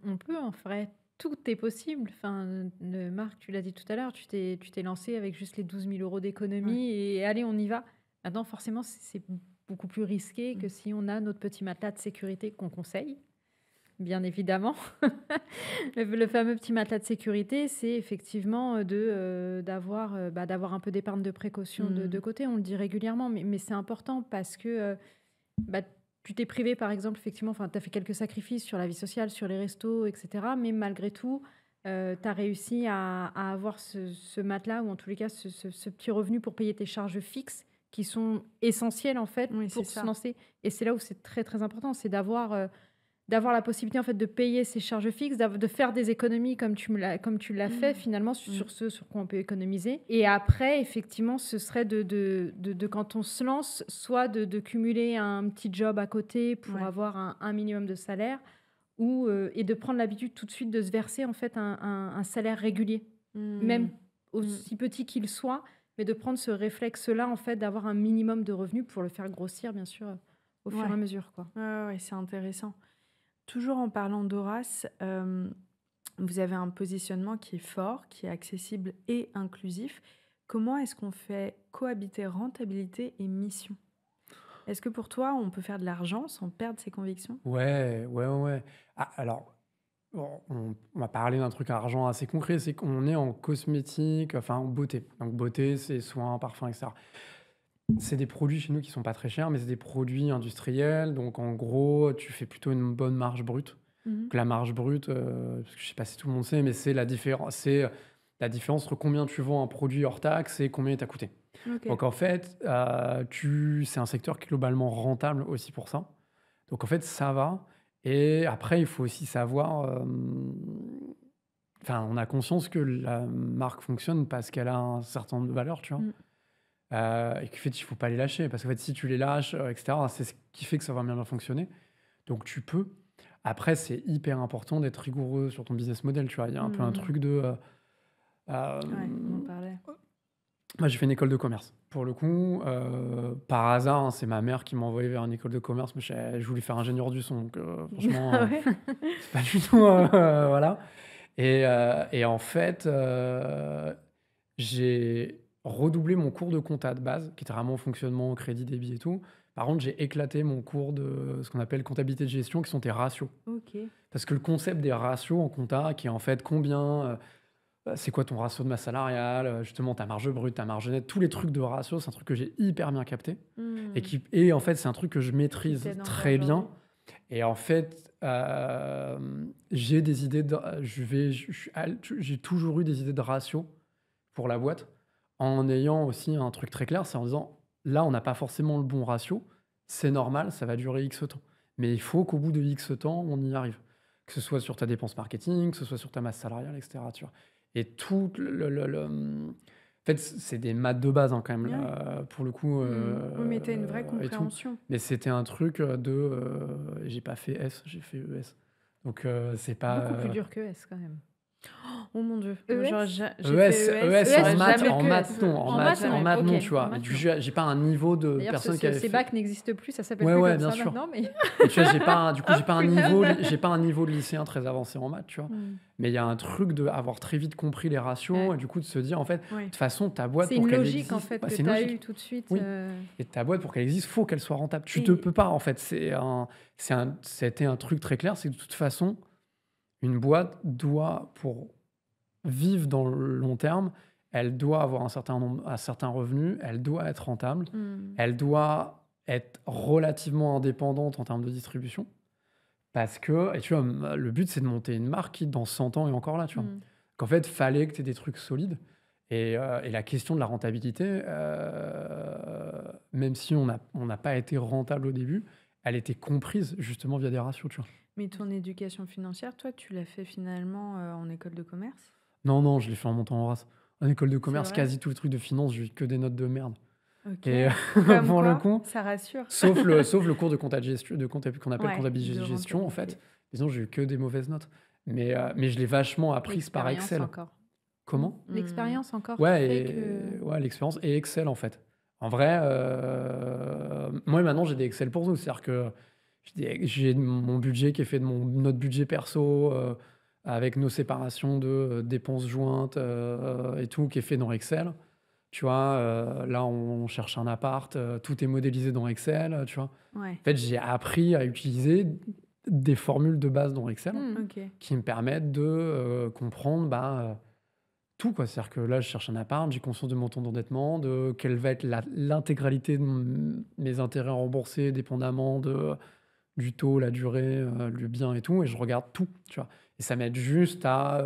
On peut, en vrai, tout est possible. Enfin, Marc, tu l'as dit tout à l'heure, tu t'es lancé avec juste les 12 000 euros Ouais. d'économie et allez, on y va. Maintenant, forcément, c'est beaucoup plus risqué que si on a notre petit matelas de sécurité qu'on conseille, bien évidemment. Le fameux petit matelas de sécurité, c'est effectivement d'avoir un peu d'épargne de précaution de côté. On le dit régulièrement, mais c'est important parce que bah, tu t'es privé, par exemple, effectivement, enfin, tu as fait quelques sacrifices sur la vie sociale, sur les restos, etc. Mais malgré tout, tu as réussi à avoir ce matelas, ou en tous les cas, ce petit revenu pour payer tes charges fixes qui sont essentielles, en fait, Oui, pour c'est se ça. lancer. Et c'est là où c'est très, très important, c'est d'avoir la possibilité, en fait, de payer ses charges fixes, de faire des économies comme tu l'as fait, finalement, sur ce sur quoi on peut économiser. Et après, effectivement, ce serait de quand on se lance, soit de cumuler un petit job à côté pour Ouais. avoir un minimum de salaire, et de prendre l'habitude tout de suite de se verser, en fait, un salaire régulier, même aussi petit qu'il soit, mais de prendre ce réflexe-là, en fait, d'avoir un minimum de revenus pour le faire grossir, bien sûr, au fur et à Ouais. mesure, quoi. Ouais, c'est intéressant. Toujours en parlant d'Horace, vous avez un positionnement qui est fort, qui est accessible et inclusif. Comment est-ce qu'on fait cohabiter rentabilité et mission? Est-ce que pour toi, on peut faire de l'argent sans perdre ses convictions? Ouais, ouais, ouais, ouais. Ah, alors, on va parler d'un truc à argent assez concret, c'est qu'on est en cosmétique, enfin en beauté. Donc beauté, c'est soins, parfums, etc. C'est des produits chez nous qui sont pas très chers, mais c'est des produits industriels. Donc en gros, tu fais plutôt une bonne marge brute. Donc la marge brute, parce que je sais pas si tout le monde sait, mais c'est la différence entre combien tu vends un produit hors taxe et combien il t'a coûté. Ok. Donc en fait, c'est un secteur qui est globalement rentable aussi pour ça. Donc en fait, ça va. Et après, il faut aussi savoir. Enfin, on a conscience que la marque fonctionne parce qu'elle a un certain nombre de valeurs, tu vois. Et qu'en fait, il ne faut pas les lâcher. Parce qu'en fait, si tu les lâches, etc., c'est ce qui fait que ça va bien fonctionner. Donc tu peux. Après, c'est hyper important d'être rigoureux sur ton business model, tu vois. Il y a un peu un truc de. Ouais, on en parlait. Moi, j'ai fait une école de commerce. Pour le coup, par hasard, hein, c'est ma mère qui m'a envoyé vers une école de commerce. Mais je voulais faire ingénieur du son. Donc, franchement, Ah ouais? c'est pas du tout. Voilà. Et en fait, j'ai redoublé mon cours de compta de base, qui était vraiment fonctionnement, crédit, débit et tout. Par contre, j'ai éclaté mon cours de ce qu'on appelle comptabilité de gestion, qui sont tes ratios. Ok. Parce que le concept des ratios en compta, qui est en fait c'est quoi ton ratio de masse salariale, justement ta marge brute, ta marge nette, tous les trucs de ratio, c'est un truc que j'ai hyper bien capté. Et en fait, c'est un truc que je maîtrise t'aide encore très bien. aujourd'hui. Et en fait, j'ai des idées j'ai toujours eu des idées de ratio pour la boîte, en ayant aussi un truc très clair, c'est en disant, là, on n'a pas forcément le bon ratio, c'est normal, ça va durer X temps. Mais il faut qu'au bout de X temps, on y arrive. Que ce soit sur ta dépense marketing, que ce soit sur ta masse salariale, etc. Tu vois. Et tout en fait, c'est des maths de base, hein, quand même, là, pour le coup. Oui, mais tu as une vraie et tout. compréhension. Mais c'était un truc j'ai pas fait S, j'ai fait ES. Donc, c'est pas. Beaucoup plus dur que S, quand même. Oh mon Dieu. ES? Genre, j'ai ES, fait ES j'aurais en maths, jamais en pu- maths, non, En maths, non, non, ok, tu vois. en maths, Mais non. j'ai pas un niveau de D'ailleurs, personne qui avait ces fait. bacs n'existent plus, ça s'appelle Ouais, plus ouais, comme bien ça sûr. maintenant, mais Et tu vois, j'ai pas un niveau de lycéen très avancé en maths, tu vois. Mais il y a un truc de avoir très vite compris les ratios Ouais. et du coup de se dire, en fait, de Ouais. toute façon, ta boîte, c'est pour une qu'elle logique, existe, en fait, bah, que c'est tu une as logique. eu tout de suite. Oui. Et ta boîte, pour qu'elle existe, faut qu'elle soit rentable. Tu Et- te peux pas, en fait. C'était un truc très clair, c'est que de toute façon, une boîte doit, pour vivre dans le long terme, elle doit avoir un certain revenu, elle doit être rentable, elle doit être relativement indépendante en termes de distribution. Parce que, et tu vois, le but, c'est de monter une marque qui, dans 100 ans, est encore là, tu vois. Qu'en fait, fallait que tu aies des trucs solides. Et la question de la rentabilité, même si on n'a pas été rentable au début, elle était comprise justement via des ratios, tu vois. Mais ton éducation financière, toi, tu l'as fait finalement en école de commerce? Non, je l'ai fait en montant en race. En école de commerce, vrai quasi tous les trucs de finance, j'ai eu que des notes de merde. Ok. Et Comme pour le quoi, coup, ça rassure. sauf le cours de compta de gestion, qu'on appelle Ouais, comptabilité de de gestion, en rentabilité. fait. Disons, j'ai eu que des mauvaises notes. Mais je l'ai vachement apprise par L'expérience Excel. encore. Comment? L'expérience encore qui Ouais, fait et, que... ouais, l'expérience et Excel, en fait. En vrai, moi, maintenant, j'ai des Excel pour tout. C'est-à-dire que j'ai mon budget qui est fait de notre budget perso, avec nos séparations de dépenses jointes et tout, qui est fait dans Excel. Tu vois, là, on cherche un appart, tout est modélisé dans Excel, tu vois. Ouais. En fait, j'ai appris à utiliser des formules de base dans Excel Ok. qui me permettent de comprendre tout, quoi. C'est-à-dire que là, je cherche un appart, j'ai conscience de mon taux d'endettement, de quelle va être l'intégralité de mes intérêts remboursés, dépendamment du taux, la durée, le bien et tout, et je regarde tout, tu vois. Et ça m'aide juste à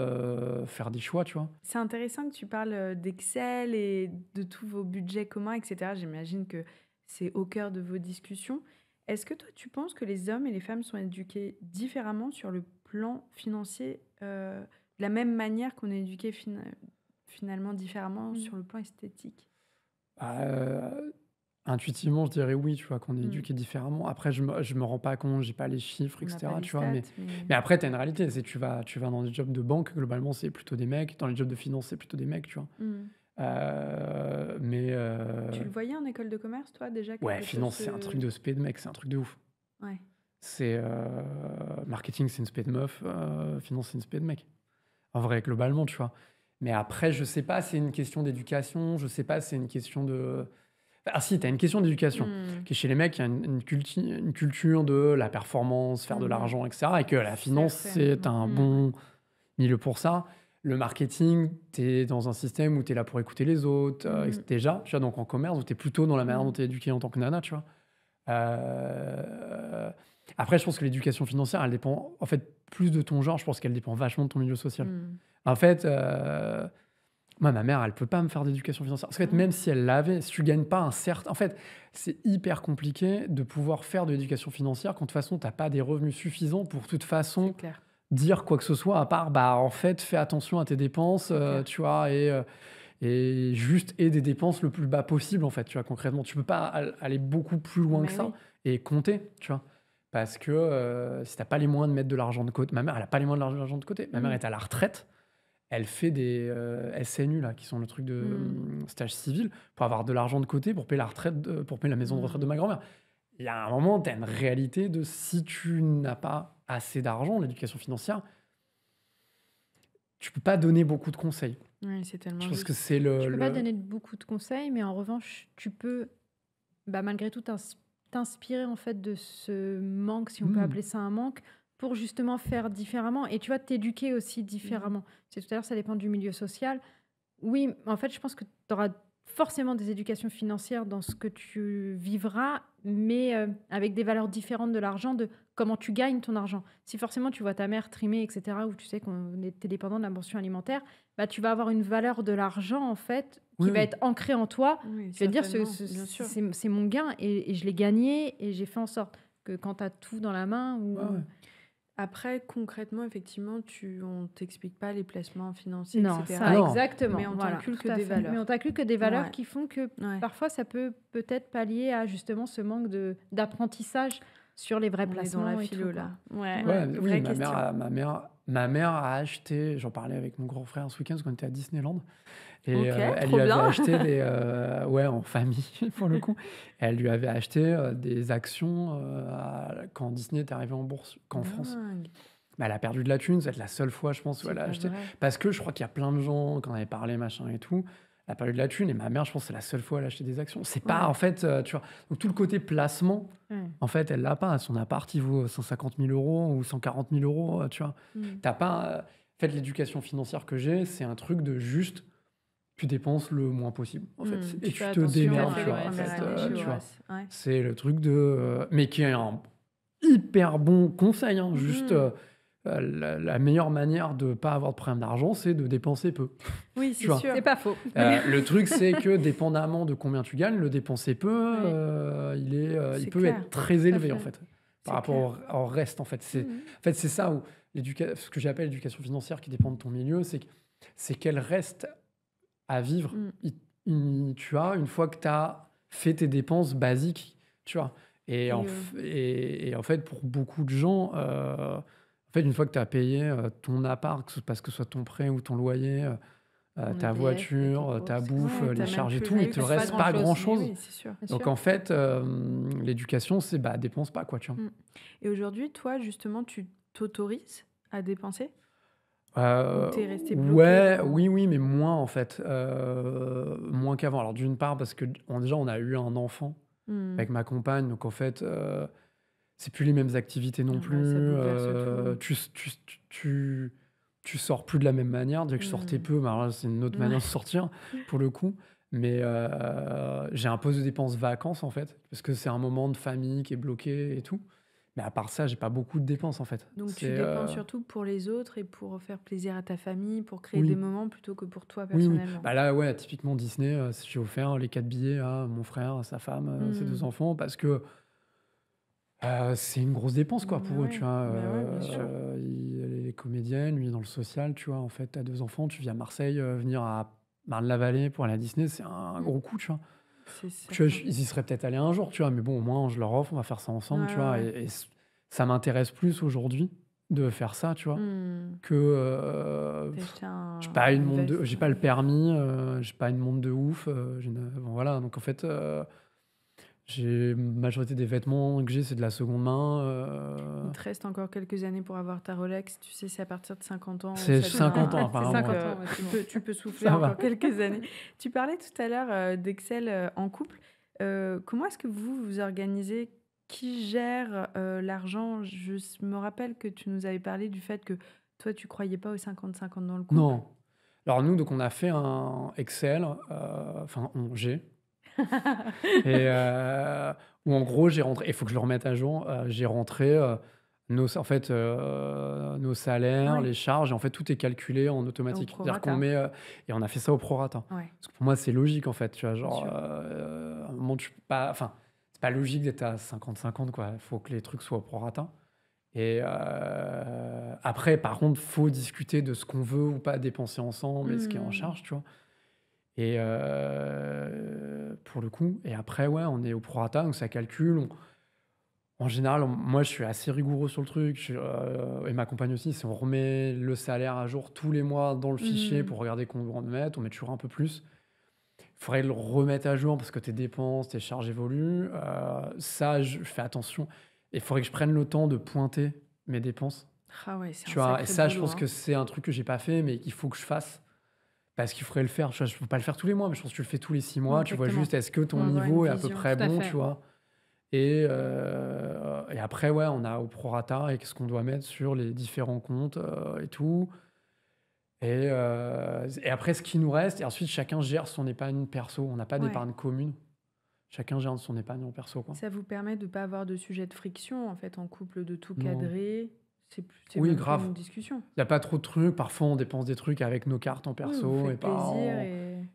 faire des choix, tu vois. C'est intéressant que tu parles d'Excel et de tous vos budgets communs, etc. J'imagine que c'est au cœur de vos discussions. Est-ce que toi, tu penses que les hommes et les femmes sont éduqués différemment sur le plan financier, de la même manière qu'on est éduqué finalement différemment sur le plan esthétique? Intuitivement, je dirais oui, tu vois, qu'on est Mm. éduqué différemment. Après, je me rends pas compte, j'ai pas les chiffres, On n'a etc. pas les Tu vois, mais stats, mais après, tu as une réalité. C'est tu vas dans des jobs de banque, globalement, c'est plutôt des mecs. Dans les jobs de finance, c'est plutôt des mecs, tu vois. Mm. Mais Tu le voyais en école de commerce, toi, déjà, ouais, quelque finance, chose c'est un truc de spé de mec, c'est un truc de ouf. Ouais. C'est marketing, c'est une spé de meuf, finance, c'est une spé de mec. En vrai, globalement, tu vois. Mais après, je sais pas, c'est une question d'éducation, je sais pas, c'est une question de. Ah si, tu as une question d'éducation. Mm. Qui est chez les mecs, il y a une culture de la performance, faire de Mhm. l'argent, etc. Et que la finance, c'est un Certainement. bon milieu pour ça. Le marketing, tu es dans un système où tu es là pour écouter les autres, déjà. Tu vois, donc en commerce, où tu es plutôt dans la manière dont tu es éduqué en tant que nana, tu vois. Après, je pense que l'éducation financière, elle dépend en fait plus de ton genre. Je pense qu'elle dépend vachement de ton milieu social. Mm. En fait, moi, ma mère, elle peut pas me faire d'éducation financière. Parce qu'en fait, même si elle l'avait, si tu gagnes pas un certain... En fait, c'est hyper compliqué de pouvoir faire de l'éducation financière quand de toute façon, tu n'as pas des revenus suffisants pour de toute façon C'est clair. dire quoi que ce soit, à part, en fait, fais attention à tes dépenses, clair. tu vois, et juste aie des dépenses le plus bas possible, en fait, tu vois, concrètement. Tu peux pas aller beaucoup plus loin Mais que ça oui. et compter, tu vois. Parce que si tu n'as pas les moyens de mettre de l'argent de côté... Ma mère, elle n'a pas les moyens de mettre de l'argent de côté. Ma mère est à la retraite. Elle fait des SNU, là, qui sont le truc de stage civil, pour avoir de l'argent de côté pour payer la retraite, pour payer la maison de retraite de ma grand-mère. Il y a un moment, tu as une réalité de si tu n'as pas assez d'argent, l'éducation financière, tu peux pas donner beaucoup de conseils. Oui, c'est tellement Je pense que juste. c'est Tu peux pas donner beaucoup de conseils, mais en revanche, tu peux malgré tout t'inspirer en fait de ce manque, si on peut appeler ça un manque, pour justement faire différemment. Et tu vas t'éduquer aussi différemment. C'est tout à l'heure, ça dépend du milieu social. Oui, en fait, je pense que tu auras forcément des éducations financières dans ce que tu vivras, mais avec des valeurs différentes de l'argent, de comment tu gagnes ton argent. Si forcément tu vois ta mère trimer, etc., ou tu sais qu'on était dépendant de la pension alimentaire, tu vas avoir une valeur de l'argent, en fait, qui va être ancrée en toi. Oui, Tu vas te dire, bien sûr. c'est mon gain, et je l'ai gagné, et j'ai fait en sorte que quand tu as tout dans la main... Ou... Après, concrètement, effectivement, on t'explique pas les placements financiers, non, etc. Ça, exactement. Mais on t'inculque que des valeurs. Mais on t'inculque que des valeurs qui font que parfois, ça peut peut-être pallier à justement ce manque d'apprentissage sur les vrais placements. Dans la philo, là. Oui, ma mère a acheté, j'en parlais avec mon grand frère ce week-end parce qu'on était à Disneyland, et elle lui avait acheté en famille pour le coup, elle lui avait acheté des actions quand Disney est arrivé en bourse, qu'en France. Elle a perdu de la thune, c'est la seule fois, je pense, où elle a acheté. Parce que je crois qu'il y a plein de gens, quand on avait parlé, machin et tout, elle a perdu de la thune, et ma mère, je pense, c'est la seule fois où elle a acheté des actions. C'est pas, en fait, tu vois, donc tout le côté placement, en fait, elle l'a pas. Son appart, il vaut 150 000 € ou 140 000 €, tu vois. T'as pas... En fait, l'éducation financière que j'ai, c'est un truc de juste, tu dépenses le moins possible, en fait. Et tu te démerdes, tu vois. En fait, tu vois. C'est le truc de... mais qui est un hyper bon conseil, hein, juste... la meilleure manière de ne pas avoir de problème d'argent, c'est de dépenser peu. Oui, c'est sûr. C'est pas faux. Le truc, c'est que dépendamment de combien tu gagnes, le dépenser peu, il peut être très élevé, en fait, par rapport au reste, en fait. En fait, c'est ça où ce que j'appelle l'éducation financière qui dépend de ton milieu, c'est qu'elle reste à vivre. Tu as, une fois que tu as fait tes dépenses basiques, tu vois. Et en fait, pour beaucoup de gens, en fait, une fois que tu as payé ton appart, parce que ce soit ton prêt ou ton loyer, ta voiture, ta bouffe, les charges et tout, il te reste pas grand-chose. Oui, c'est sûr. Donc en fait, l'éducation, c'est dépense pas, quoi, tu vois. Et aujourd'hui, toi, justement, tu t'autorises à dépenser? Ou t'es resté bloqué oui, mais moins en fait. Moins qu'avant. Alors d'une part, parce que déjà, on a eu un enfant avec ma compagne, donc en fait, c'est plus les mêmes activités non plus. Ça bouleverse tout. Tu sors plus de la même manière. Dès que je sortais peu, alors là, c'est une autre manière de sortir pour le coup. Mais j'ai un poste de dépenses vacances en fait, parce que c'est un moment de famille qui est bloqué et tout. Mais à part ça, j'ai pas beaucoup de dépenses en fait. Donc tu dépenses surtout pour les autres et pour faire plaisir à ta famille, pour créer Oui. des moments plutôt que pour toi Oui, oui. personnellement. Bah là, ouais, typiquement Disney, j'ai offert les 4 billets à mon frère, sa femme, ses 2 enfants, parce que c'est une grosse dépense quoi pour eux, tu vois. bien sûr. Elle est comédienne, lui dans le social, tu vois. En fait, t'as 2 enfants, tu vis à Marseille, venir à Marne-la-Vallée pour aller à Disney, c'est un gros coup, tu vois. Tu vois, ils y seraient peut-être allés un jour, tu vois, mais bon, au moins, je leur offre, on va faire ça ensemble, tu vois. Et ça m'intéresse plus aujourd'hui de faire ça, tu vois, que j'ai pas le permis, j'ai pas une montre de ouf, bon, voilà. Donc en fait, j'ai majorité des vêtements que j'ai, c'est de la seconde main. Il te reste encore quelques années pour avoir ta Rolex. Tu sais, c'est à partir de 50 ans. C'est 50 ans, apparemment. 50 ans, tu peux souffler encore quelques années. Tu parlais tout à l'heure d'Excel en couple. Comment est-ce que vous vous organisez? Qui gère l'argent? Je me rappelle que tu nous avais parlé du fait que toi, tu croyais pas aux 50-50 dans le couple. Non. Alors nous, donc on a fait un Excel, j'ai. Et où en gros, j'ai rentré, il faut que je le remette à jour, j'ai rentré nos salaires, les charges, et en fait, tout est calculé en automatique. C'est-à-dire qu'on met, et on a fait ça au prorata. Parce que pour moi, c'est logique, en fait. Tu vois, genre, à un moment, tu peux pas, c'est pas logique d'être à 50-50, quoi. Il faut que les trucs soient au prorata. Et après, par contre, faut discuter de ce qu'on veut ou pas dépenser ensemble et ce qui est en charge, tu vois. Et pour le coup, et après, ouais, on est au prorata, donc ça calcule. En général, moi, je suis assez rigoureux sur le truc, et ma compagne aussi, si on remet le salaire à jour tous les mois dans le fichier pour regarder qu'on doit en mettre, on met toujours un peu plus. Il faudrait le remettre à jour parce que tes dépenses, tes charges évoluent. Ça, je fais attention. Et il faudrait que je prenne le temps de pointer mes dépenses. Ah ouais, c'est tu vois, et ça, je pense que c'est un truc que j'ai pas fait, mais qu'il faut que je fasse. Parce qu'il faudrait le faire. Je ne peux pas le faire tous les mois, mais je pense que tu le fais tous les 6 mois. Tu vois juste est-ce que ton niveau est à peu près bon, tu vois. Et après, ouais, on a au prorata et qu'est-ce qu'on doit mettre sur les différents comptes et tout. Et après, ce qui nous reste, et ensuite, chacun gère son épargne perso. On n'a pas d'épargne commune. Chacun gère son épargne en perso, quoi. Ça vous permet de ne pas avoir de sujet de friction, en fait, en couple, de tout cadrer. C'est oui, grave. Une discussion. Il n'y a pas trop de trucs. Parfois, on dépense des trucs avec nos cartes en perso. Et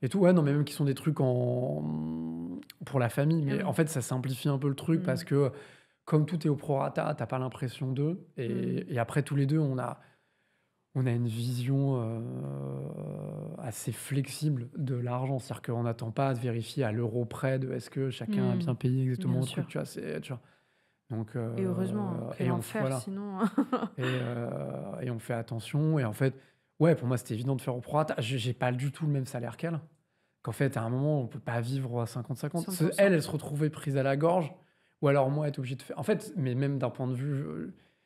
tout. Ouais, non, mais même qui sont des trucs pour la famille. Mais en fait, ça simplifie un peu le truc parce que comme tout est au prorata, tu n'as pas l'impression d'eux. Et après, tous les deux, on a une vision assez flexible de l'argent. C'est-à-dire qu'on n'attend pas à se vérifier à l'euro près de est-ce que chacun a bien payé exactement le truc. Tu vois. Donc, et heureusement, et on fait sinon. et on fait attention. Et en fait, ouais, pour moi, c'était évident de faire au prorata. J'ai pas du tout le même salaire qu'elle. Qu'en fait, à un moment, on peut pas vivre à 50-50. Elle se retrouvait prise à la gorge. Ou alors, moi, être obligé de faire. En fait, mais même d'un point de vue.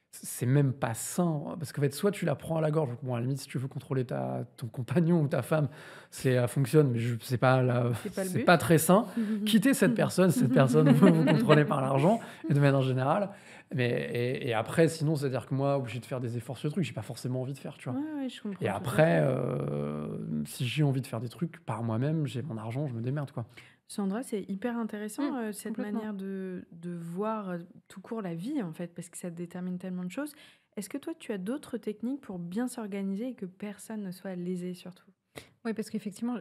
C'est même pas sain. Parce qu'en fait, soit tu la prends à la gorge. Bon, à la limite, si tu veux contrôler ton compagnon ou ta femme, ça fonctionne. Mais c'est pas très sain. Quitter cette personne veut vous contrôler par l'argent, et de manière générale. Et après, sinon, c'est-à-dire que moi, obligé de faire des efforts sur le truc, j'ai pas forcément envie de faire, tu vois. Ouais, je comprends. Et après, si j'ai envie de faire des trucs par moi-même, j'ai mon argent, je me démerde, quoi. Sandra, c'est hyper intéressant cette manière de voir tout court la vie, en fait, parce que ça détermine tellement de choses. Est-ce que toi, tu as d'autres techniques pour bien s'organiser et que personne ne soit lésé, surtout? Oui, parce qu'effectivement,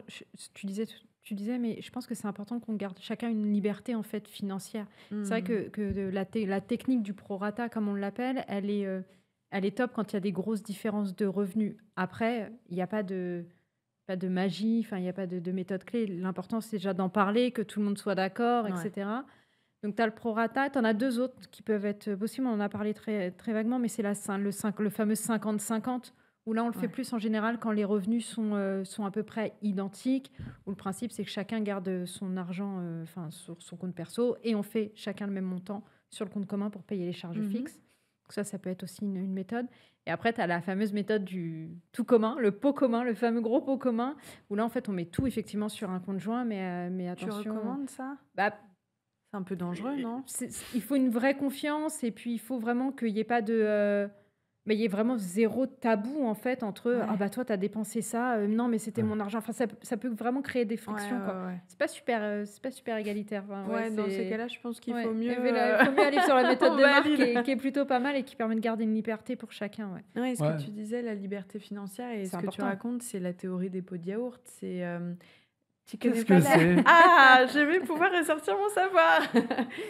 tu disais, mais je pense que c'est important qu'on garde chacun une liberté en fait financière. C'est vrai que la technique du prorata, comme on l'appelle, elle est top quand il y a des grosses différences de revenus. Après, il n'y a pas de pas de magie, enfin, il n'y a pas de méthode clé. L'important, c'est déjà d'en parler, que tout le monde soit d'accord, Ouais. etc. Donc, tu as le prorata, tu en as deux autres qui peuvent être possibles. On en a parlé très, très vaguement, mais c'est le fameux 50-50, où là, on le fait Ouais. plus en général quand les revenus sont à peu près identiques, où le principe, c'est que chacun garde son argent sur son compte perso, et on fait chacun le même montant sur le compte commun pour payer les charges fixes. Donc ça peut être aussi une méthode. Et après, tu as la fameuse méthode du tout commun, le pot commun, le fameux gros pot commun, où là, en fait, on met tout effectivement sur un compte joint, mais Tu attention. recommandes ça? Bah, C'est un peu dangereux, non? il faut une vraie confiance, et puis il faut vraiment qu'il n'y ait pas de... mais il y ait vraiment zéro tabou, en fait, entre Ouais. ah bah toi, tu as dépensé ça, non, mais c'était Ouais. mon argent. Enfin, ça peut vraiment créer des frictions, quoi. Ouais. C'est pas super égalitaire. Enfin, Ouais, dans c'est- ces cas-là, je pense qu'il Ouais. faut mieux. Il faut mieux aller sur la méthode on de Marc, valide. qui est plutôt pas mal et qui permet de garder une liberté pour chacun. Ouais. Ouais, ce Ouais. que tu disais, la liberté financière, et C'est ce que tu important. racontes, c'est la théorie des pots de yaourt. C'est. Tu Qu'est-ce connais que pas la- c'est? Ah, je vais pouvoir ressortir mon savoir.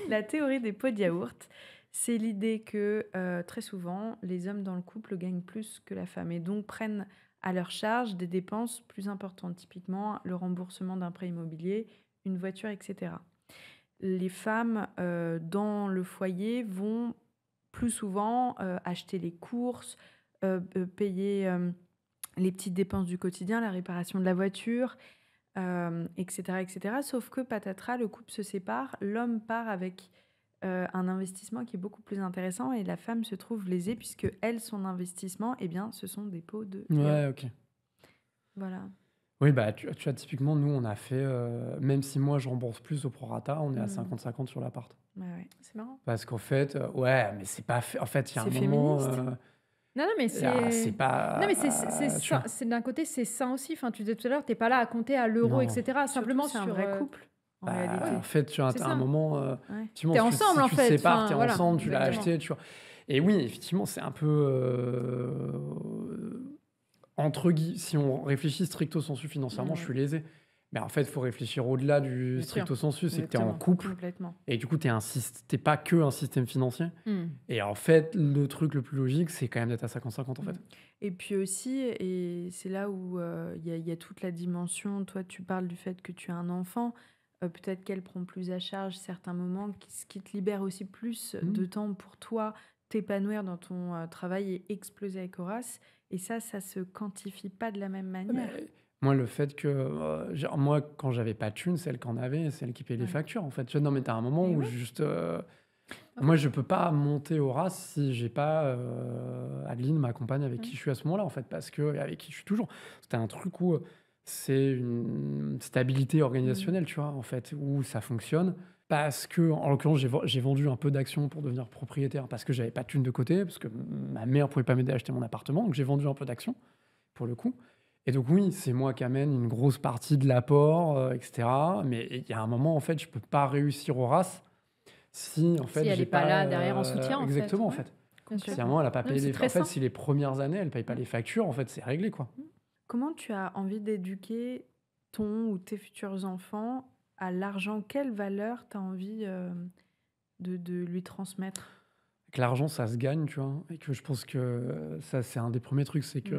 La théorie des pots de yaourt, c'est l'idée que très souvent, les hommes dans le couple gagnent plus que la femme et donc prennent à leur charge des dépenses plus importantes, typiquement le remboursement d'un prêt immobilier, une voiture, etc. Les femmes dans le foyer vont plus souvent acheter les courses, payer les petites dépenses du quotidien, la réparation de la voiture, etc., etc. Sauf que patatras, le couple se sépare, l'homme part avec un investissement qui est beaucoup plus intéressant et la femme se trouve lésée puisque elle, son investissement, eh bien, ce sont des pots de yaourt. Ouais, ok. Voilà. Oui, bah, tu vois, typiquement, nous, on a fait, même si moi, je rembourse plus au prorata, on est à Mhm. 50-50 sur l'appart. Ouais. C'est marrant. Parce qu'en fait, ouais, mais c'est pas fait. En fait, il y a un C'est moment. féministe. Non, mais C'est pas. Non, mais tu vois. c'est d'un côté, c'est sain aussi. Enfin, tu disais tout à l'heure, t'es pas là à compter à l'euro, Non. etc. Surtout, Simplement c'est un sur... vrai couple, en Bah, réalité. en fait, tu as C'est un ça. moment. Ouais. Effectivement, T'es si ensemble, si en tu fait. te sépares, Enfin, t'es voilà, ensemble, tu l'as exactement. acheté, tu vois. Et oui, effectivement, c'est un peu. Entre guillemets, si on réfléchit stricto sensu financièrement, je suis lésé. Mais en fait, il faut réfléchir au-delà du Bien stricto sensu, c'est que tu es en Exactement. couple. Complètement. Et du coup, t'es pas que un système financier. Hmm. Et en fait, le truc le plus logique, c'est quand même d'être à 50-50 en fait. Et puis aussi, et c'est là où il y a toute la dimension, toi tu parles du fait que tu as un enfant, peut-être qu'elle prend plus à charge certains moments, ce qui te libère aussi plus de temps pour toi, t'épanouir dans ton travail et exploser avec Horace. Et ça se quantifie pas de la même manière. Mais moi, le fait que. Genre, moi, quand j'avais pas de thunes, c'est elle qui en avait, c'est elle qui payait les Ouais. factures en fait. Tu vois, non, mais t'as un moment Et où ouais. juste. Moi, je peux pas monter Horace si j'ai pas Adeline, ma compagne, avec qui je suis à ce moment-là, en fait, parce que avec qui je suis toujours. C'était un truc où c'est une stabilité organisationnelle, tu vois, en fait, où ça fonctionne. Parce que, en l'occurrence, j'ai vendu un peu d'actions pour devenir propriétaire parce que j'avais pas de thunes de côté, parce que ma mère pouvait pas m'aider à acheter mon appartement, donc j'ai vendu un peu d'actions pour le coup. Et donc oui, c'est moi qui amène une grosse partie de l'apport, etc. Mais il y a un moment, en fait, je peux pas réussir Horace si, en fait, elle j'ai est pas là derrière en soutien, en fait. exactement, en Ouais. fait. Bien sûr. Si à un moment, elle a pas Non, payé c'est les... très En fait, sain. si les premières années, elle paye pas les factures, en fait, c'est réglé, quoi. Comment tu as envie d'éduquer ton ou tes futurs enfants à l'argent? Quelle valeur tu as envie de lui transmettre? Que l'argent, ça se gagne, tu vois. Et que je pense que ça, c'est un des premiers trucs, c'est que...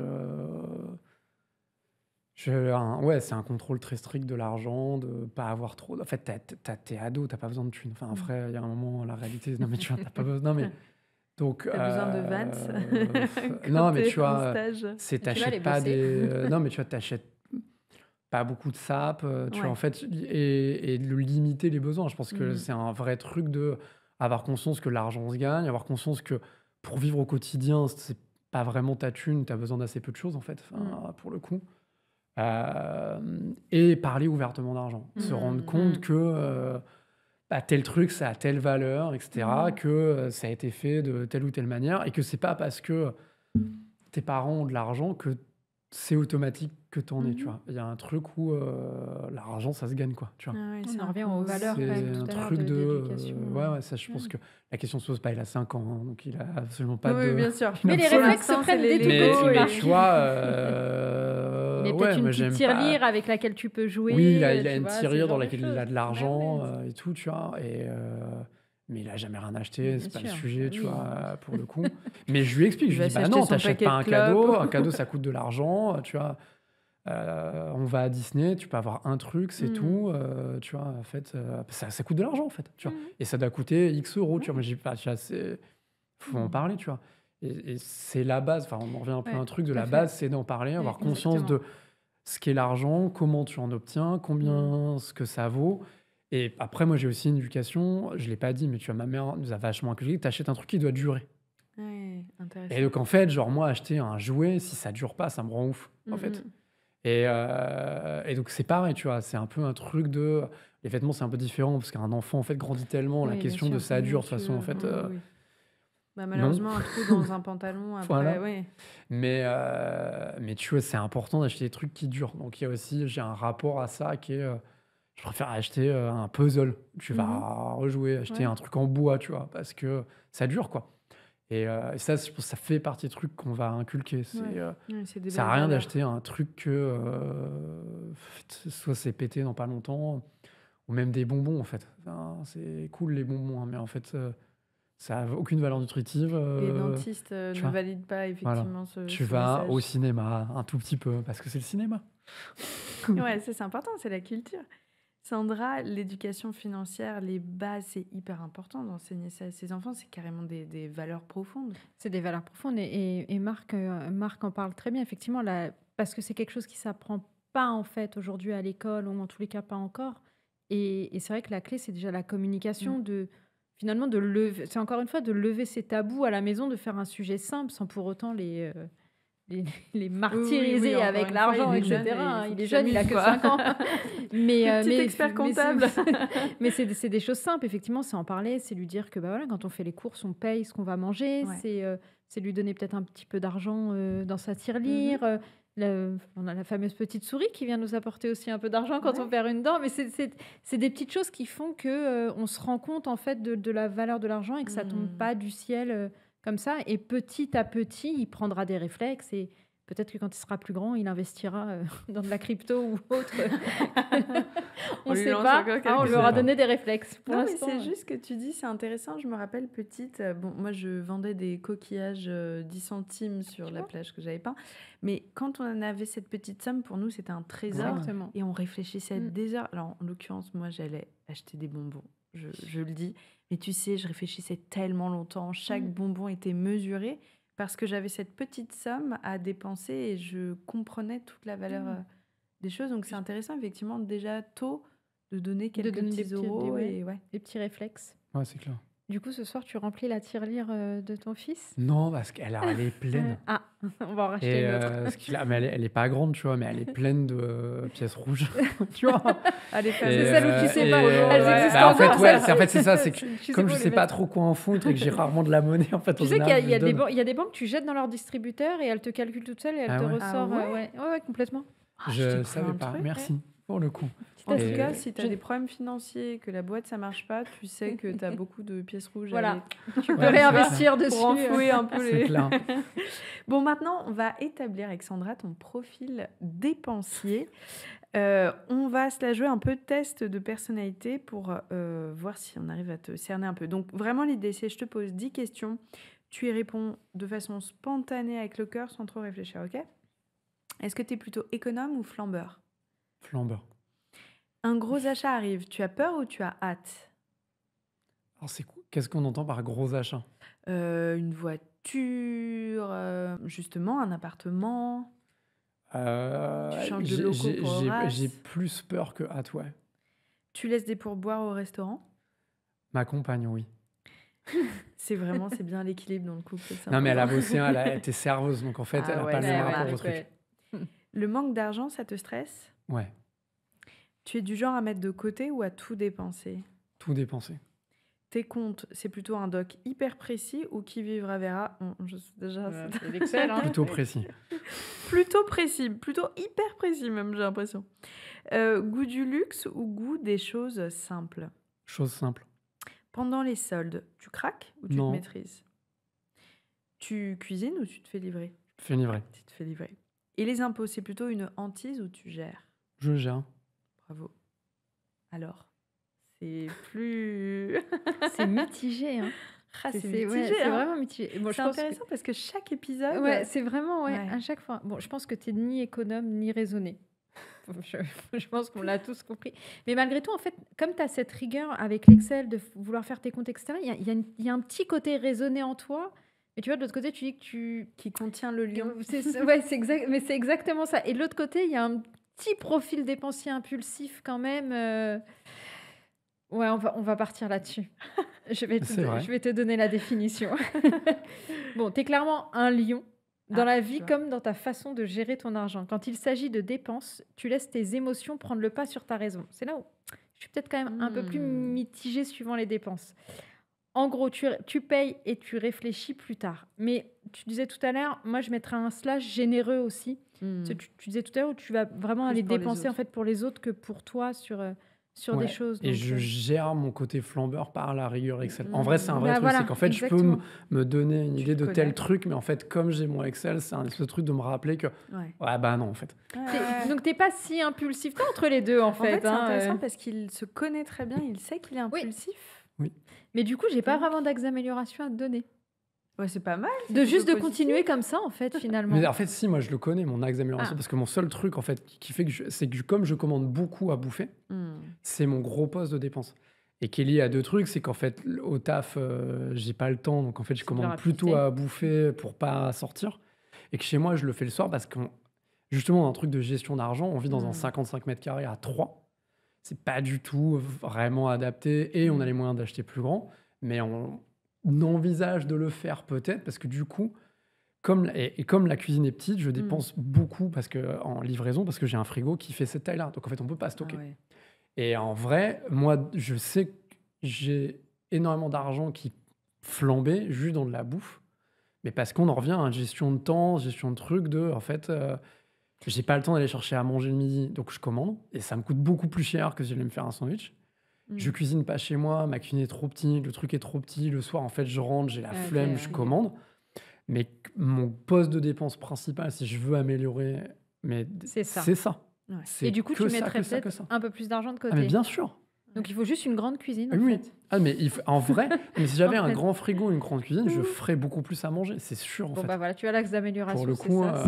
ouais, c'est un contrôle très strict de l'argent, de pas avoir trop... En fait, t'es ado, t'as pas besoin de thunes. Enfin, frère, il y a un moment, la réalité... Non, mais tu vois, t'as pas besoin... Non, mais... Donc, T'as besoin de Vans quand non, mais t'es tu en vois, stage. c'est tu vas les t'achètes pas bosser. des... non, mais tu vois, t'achètes pas beaucoup de sap, tu vois, Ouais. en fait, et de limiter les besoins. Je pense que Mhm. c'est un vrai truc de avoir conscience que l'argent se gagne, avoir conscience que pour vivre au quotidien, c'est pas vraiment ta thune, t'as besoin d'assez peu de choses, en fait, enfin, pour le coup. Et parler ouvertement d'argent. Se rendre compte que tel truc, ça a telle valeur, etc., que ça a été fait de telle ou telle manière, et que c'est pas parce que tes parents ont de l'argent que c'est automatique que t'en aies, tu vois. Il y a un truc où l'argent, ça se gagne, quoi, tu vois. Ah ouais, On c'est en un revient point aux aussi. valeurs, quand C'est même, un tout à l'heure, truc de... d'éducation. ouais, ça, je pense que la question se pose pas. Il a 5 ans, hein, donc il a absolument pas Oui, de... bien sûr. Mais les Pour réflexes se l'instant, prennent c'est dès les tout Mais, Lego petit, mais Marc. tu vois, Il y a ouais, peut-être une moi, petite j'aime tirelire pas... avec laquelle tu peux jouer. Oui, il a tu une vois, ce tirelire genre dans de laquelle il choses. a de Bah l'argent oui. et tout, tu vois. Mais il a jamais rien acheté, Bien c'est pas le sûr, sujet, bah tu oui. vois, pour le coup. Mais je lui explique, Il je lui va dis, bah s'acheter non, son t'achètes paquet pas de un cadeau. clopes. Un cadeau, ça coûte de l'argent, tu vois. On va à Disney, tu peux avoir un truc, c'est Mmh. tout. Tu vois, en fait, ça coûte de l'argent, en fait. Tu vois. Mmh. Et ça doit coûter X euros. Tu vois, Ouais. mais j'ai pas, tu vois, faut en Mmh. parler, tu vois. Et c'est la base. Enfin, on en revient un peu à Ouais, un truc de tout à la fait. base, c'est d'en parler, avoir conscience Exactement. de ce qu'est l'argent, comment tu en obtiens, Mmh. combien ce que ça vaut. Et après, moi, j'ai aussi une éducation, je l'ai pas dit, mais tu vois, ma mère nous a vachement inculqué, t'achètes un truc qui doit durer. Ouais, Et intéressant. donc, en fait, genre, moi, acheter un jouet, si ça dure pas, ça me rend ouf, en Mmh fait. mh. Et donc, c'est pareil, tu vois, c'est un peu un truc de. Les vêtements, c'est un peu différent, parce qu'un enfant, en fait, grandit tellement, la Oui, bien question de sûr. ça dure, de toute Bien façon, en sûr. fait, Oui, oui. Bah, non. malheureusement, un trou dans un pantalon Voilà. après, ouais. Mais tu vois, c'est important d'acheter des trucs qui durent. Donc, il y a aussi, j'ai un rapport à ça qui est. Je préfère acheter un puzzle. Tu vas Mmh. rejouer, acheter Ouais. un truc en bois, tu vois, parce que ça dure, quoi. Et ça, je pense que ça fait partie des trucs qu'on va inculquer. Ouais. Ouais, c'est des Ça sert belles à rien valeurs. d'acheter un truc que soit c'est pété dans pas longtemps, ou même des bonbons, en fait. Enfin, c'est cool les bonbons, hein, mais en fait, ça n'a aucune valeur nutritive. Les dentistes tu ne vois. valident pas Voilà. effectivement Tu ce vas au message. cinéma un tout petit peu, parce que c'est le cinéma. Ouais, ça, c'est important, c'est la culture. Sandra, l'éducation financière, les bases, c'est hyper important d'enseigner ça à ses enfants. C'est carrément des valeurs profondes. C'est des valeurs profondes et Marc, Marc en parle très bien, effectivement, parce que c'est quelque chose qui ne s'apprend pas en fait aujourd'hui à l'école, ou en tous les cas pas encore. Et c'est vrai que la clé, c'est déjà la communication, finalement, c'est encore une fois de lever ces tabous à la maison, de faire un sujet simple sans pour autant les Oui, martyriser encore avec une fois, l'argent, il est jeune etc. et il hein. faut Il qu'il est jeune, il a s'amuse, que quoi. 5 ans. Mais, Le petit mais, expert mais comptable. mais c'est des choses simples, effectivement, c'est en parler, c'est lui dire que bah voilà, quand on fait les courses, on paye ce qu'on va manger, Ouais. c'est lui donner peut-être un petit peu d'argent dans sa Mhm. tirelire. On a la fameuse petite souris qui vient nous apporter aussi un peu d'argent quand Ouais. on perd une dent, mais c'est des petites choses qui font que on se rend compte en fait de la valeur de l'argent et que ça tombe Mm. pas du ciel comme ça. Et petit à petit, il prendra des réflexes et peut-être que quand il sera plus grand, il investira dans de la crypto ou autre. On On ne lui sait lance pas, encore hein, quelque on Je lui sais aura pas. donné des réflexes. Pour Non, mais l'instant, c'est juste ce que tu dis, c'est intéressant. Je me rappelle petite, bon, moi je vendais des coquillages 10 centimes sur Tu la vois. plage que j'avais peint. Mais quand on en avait cette petite somme, pour nous c'était un trésor. Ouais. Exactement. Et on réfléchissait Mm. des heures. Alors en l'occurrence, moi j'allais acheter des bonbons, je le dis. Mais tu sais, je réfléchissais tellement longtemps. Chaque Mm. bonbon était mesuré parce que j'avais cette petite somme à dépenser et je comprenais toute la valeur des choses. Donc c'est intéressant effectivement déjà tôt de donner De quelques donner des petits petits, euros. ouais, Et ouais. des petits réflexes. Ouais, c'est clair. Du coup, ce soir, tu remplis la tirelire de ton fils. Non, parce qu'elle elle est pleine. Ah, on va en racheter Et une autre. mais elle est pas grande, tu vois, mais elle est pleine de pièces rouges, tu vois. Allez, C'est celle où tu sais pas. et, Elles existent bah, en fait, encore, ouais, celles-ci. c'est ça, c'est que Tu sais comme pas je où sais les pas mettre. trop quoi en foutre et que j'ai rarement de la monnaie, en fait, Tu en sais qu'il général, y a je des donne. il y a des banques que tu jettes dans leur distributeur et elles te calculent toutes seules et elles Ah te ouais? ressortent. Ah Ouais, ouais, complètement. Ah, Je découvre savais un pas. truc. Merci pour le coup. En Petit tout Et- cas, si tu as je- des problèmes financiers, que la boîte ça marche pas, tu sais que tu as beaucoup de pièces rouges à Voilà, aller tu peux Ouais, c'est réinvestir dessus. pour enflouer un peu C'est les. clair. Bon, maintenant, on va établir avec Sandra ton profil dépensier. On va se la jouer un peu test de personnalité pour voir si on arrive à te cerner un peu. Donc, vraiment, l'idée, c'est je te pose 10 questions. Tu y réponds de façon spontanée avec le cœur sans trop réfléchir, ok? Est-ce que tu es plutôt économe ou flambeur? Flambeur. Un gros achat arrive, tu as peur ou tu as hâte? Alors, qu'est-ce qu'on entend par gros achat? Une voiture, justement, un appartement. Tu changes de locaux pour Horace. J'ai plus peur que hâte, ouais. Tu laisses des pourboires au restaurant. Ma compagne, oui. C'est bien l'équilibre dans le couple. c'est Non, mais elle a important. bossé, elle était serveuse, donc en fait, Ah elle a ouais, pas le ça même va, rapport au ouais. truc. Le manque d'argent, ça te stresse? Ouais, Tu es du genre à mettre de côté ou à tout dépenser? tout dépensé. Tes comptes, c'est plutôt un doc hyper précis ou qui vivra verra? Je sais déjà. C'est l'Excel, hein. Plutôt précis. Plutôt précis, plutôt hyper précis même, j'ai l'impression. Goût du luxe ou goût des choses simples? Chose simple. Pendant les soldes, tu craques ou tu Non. te maîtrises? Tu cuisines ou tu te fais livrer? Fais livrer. Tu te fais livrer. Et les impôts, c'est plutôt une hantise ou tu gères? Je gère. Bravo. Alors, c'est plus... C'est mitigé. Hein. Ah, c'est ouais, mitigé, c'est hein. vraiment mitigé. Et bon, C'est je pense que- intéressant parce que chaque épisode... Ouais, c'est vraiment, Ouais. à chaque fois. Bon, je pense que tu es ni économe ni raisonné. Je, je pense qu'on l'a tous compris. Mais malgré tout, en fait, comme tu as cette rigueur avec l'Excel de vouloir faire tes comptes, etc., il y a un petit côté raisonné en toi. Mais tu vois, de l'autre côté, tu dis que tu... qui contient le lion. Ouais, mais c'est exactement ça. Et de l'autre côté, il y a un petit profil dépensier impulsif quand même. Ouais, on va partir là-dessus. C'est vrai. Je vais te donner la définition. Bon, tu es clairement un lion dans Ah, la tu vie vois. comme dans ta façon de gérer ton argent. Quand il s'agit de dépenses, tu laisses tes émotions prendre le pas sur ta raison. C'est là où je suis peut-être quand même un peu plus mitigée suivant les dépenses. En gros, tu payes et tu réfléchis plus tard. Mais tu disais tout à l'heure, moi je mettrais un slash généreux aussi. Tu disais tout à l'heure où tu vas vraiment Plus aller pour les dépenser en autres. fait pour les autres que pour toi sur Ouais. des choses. Et Donc, je gère mon côté flambeur par la rigueur Excel. En vrai, c'est un vrai Bah truc. voilà, C'est qu'en fait, je peux exactement. me donner une Tu idée te de tel connais. truc, mais en fait, comme j'ai mon Excel, c'est un espèce de truc de me rappeler que, Ouais. ouais, bah non, en fait. Donc t'es pas si impulsif. T'es entre les deux en En fait, fait. c'est hein, intéressant parce qu'il se connaît très bien, il sait qu'il est impulsif. Mais du coup, j'ai pas Donc- vraiment d'axe d'amélioration à te donner. Ouais, c'est pas mal. De c'est juste de plutôt continuer comme ça en fait finalement. Mais en fait, si, moi, je le connais, mon axe d'amélioration, Ah. parce que mon seul truc, en fait, qui fait que c'est que comme je commande beaucoup à bouffer, c'est mon gros poste de dépense. Et qui est lié à deux trucs, c'est qu'en fait, au taf, j'ai pas le temps, donc en fait, je C'est de la commande plutôt rapidité. à bouffer pour pas sortir. Et que chez moi, je le fais le soir parce que, justement, dans un truc de gestion d'argent, on vit dans un 55 mètres carrés à 3. C'est pas du tout vraiment adapté et on a les moyens d'acheter plus grand, mais on envisage de le faire peut-être parce que du coup, comme la cuisine est petite, je dépense beaucoup en livraison parce que j'ai un frigo qui fait cette taille-là. Donc en fait, on peut pas stocker. Ah ouais. Et en vrai, moi, je sais que j'ai énormément d'argent qui flambait juste dans de la bouffe. Mais parce qu'on en revient à une gestion de temps, gestion de trucs, en fait, j'ai pas le temps d'aller chercher à manger le midi, donc je commande. Et ça me coûte beaucoup plus cher que si j'allais me faire un sandwich. Je cuisine pas chez moi, ma cuisine est trop petite, le truc est trop petit. Le soir, en fait, je rentre, j'ai la flemme, je commande. Mais mon poste de dépense principal, si je veux améliorer, C'est ça. c'est ça. Ouais. C'est Et du coup, que tu ça, mettrais que ça, que peut-être ça. un peu plus d'argent de côté. Ah, mais bien sûr. Donc il faut juste une grande cuisine en Oui. fait. Ah, mais en vrai, mais si j'avais En un fait. grand frigo, une grande cuisine, je ferais beaucoup plus à manger, c'est sûr en Bon fait. bah voilà, tu as l'axe d'amélioration. Pour le c'est coup, ça,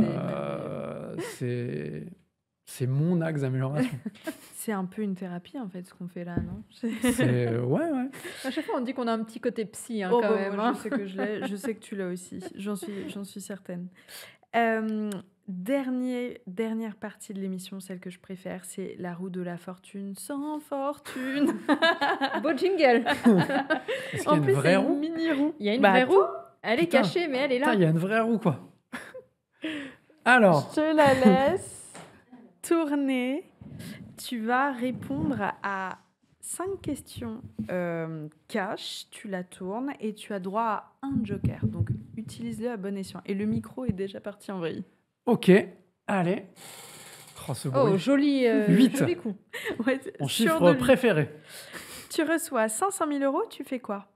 c'est mon axe d'amélioration. C'est un peu une thérapie en fait ce qu'on fait là, non? Ouais. À chaque fois, on dit qu'on a un petit côté psy Oh, quand bah, même. moi, hein. je sais que je l'ai, je sais que tu l'as aussi. J'en suis certaine. Dernière partie de l'émission, celle que je préfère, c'est la roue de la fortune sans fortune. Beau jingle. Est-ce qu'il y a En une plus, vraie c'est roue? une mini roue. Il y a une Bah, vraie attends. roue. Elle est Putain. cachée, mais elle est Putain, là. il y a une vraie roue quoi. Alors, Je te la laisse tourner. Tu vas répondre à 5 questions cash. Tu la tournes et tu as droit à un joker. Donc, utilise-le à bon escient. Et le micro est déjà parti en vrille. ok, allez. Oh, ce Oh, bruit. joli, 8. joli coup. Ouais, Mon sûr chiffre de lui. préféré. Tu reçois 500 000 €, tu fais quoi?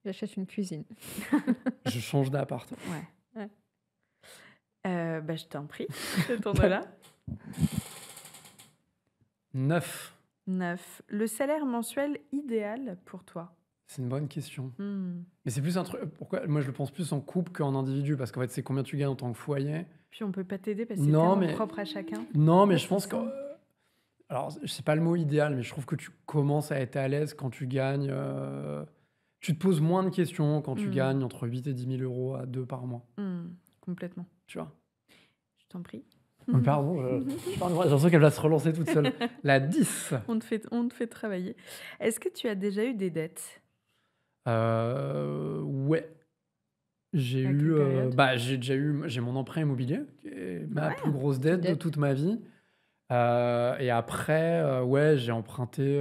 J'achète une cuisine. Je change d'appart. Ouais. Bah, je t'en prie. Je tourne là. 9. 9. Le salaire mensuel idéal pour toi? C'est une bonne question. Hmm. Mais c'est plus un truc. Pourquoi moi je le pense plus en couple qu'en individu parce qu'en fait c'est combien tu gagnes en tant que foyer. Puis on peut pas t'aider parce que c'est Non, tellement mais- propre à chacun. Non, mais Ouais, je pense c'est que. ça. Alors, c'est pas le mot idéal, mais je trouve que tu commences à être à l'aise quand tu gagnes. Tu te poses moins de questions quand tu gagnes entre 8 et 10 000 euros à 2 par mois. Complètement. Tu vois. Je t'en prie. Pardon, j'ai l'impression qu'elle va se relancer toute seule. La 10. On te fait travailler. Est-ce que tu as déjà eu des dettes? Ouais. J'ai À quelle eu. période? J'ai mon emprunt immobilier, qui est ma Ouais, plus grosse dette de dette. toute ma vie. Et après, ouais, j'ai emprunté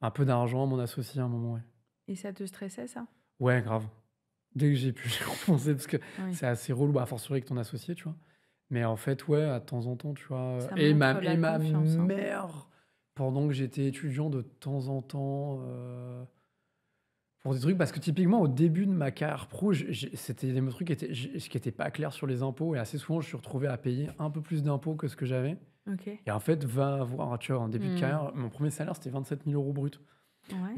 un peu d'argent à mon associé à un moment, ouais. Et ça te stressait, ça? Ouais, grave. Dès que j'ai pu, j'ai repensé parce que Oui. c'est assez relou, bah, a fortiori avec ton associé, tu vois. Mais en fait, ouais, à temps en temps, tu vois. Ça Et montre la ma confiance, hein. mère, pendant que j'étais étudiant, de temps en temps, pour des trucs, parce que typiquement, au début de ma carrière pro, c'était des trucs qui étaient pas clairs sur les impôts. Et assez souvent, je suis retrouvé à payer un peu plus d'impôts que ce que j'avais. Ok. Et en fait, va voir, tu vois, en début de carrière, mon premier salaire, c'était 27 000 € brut.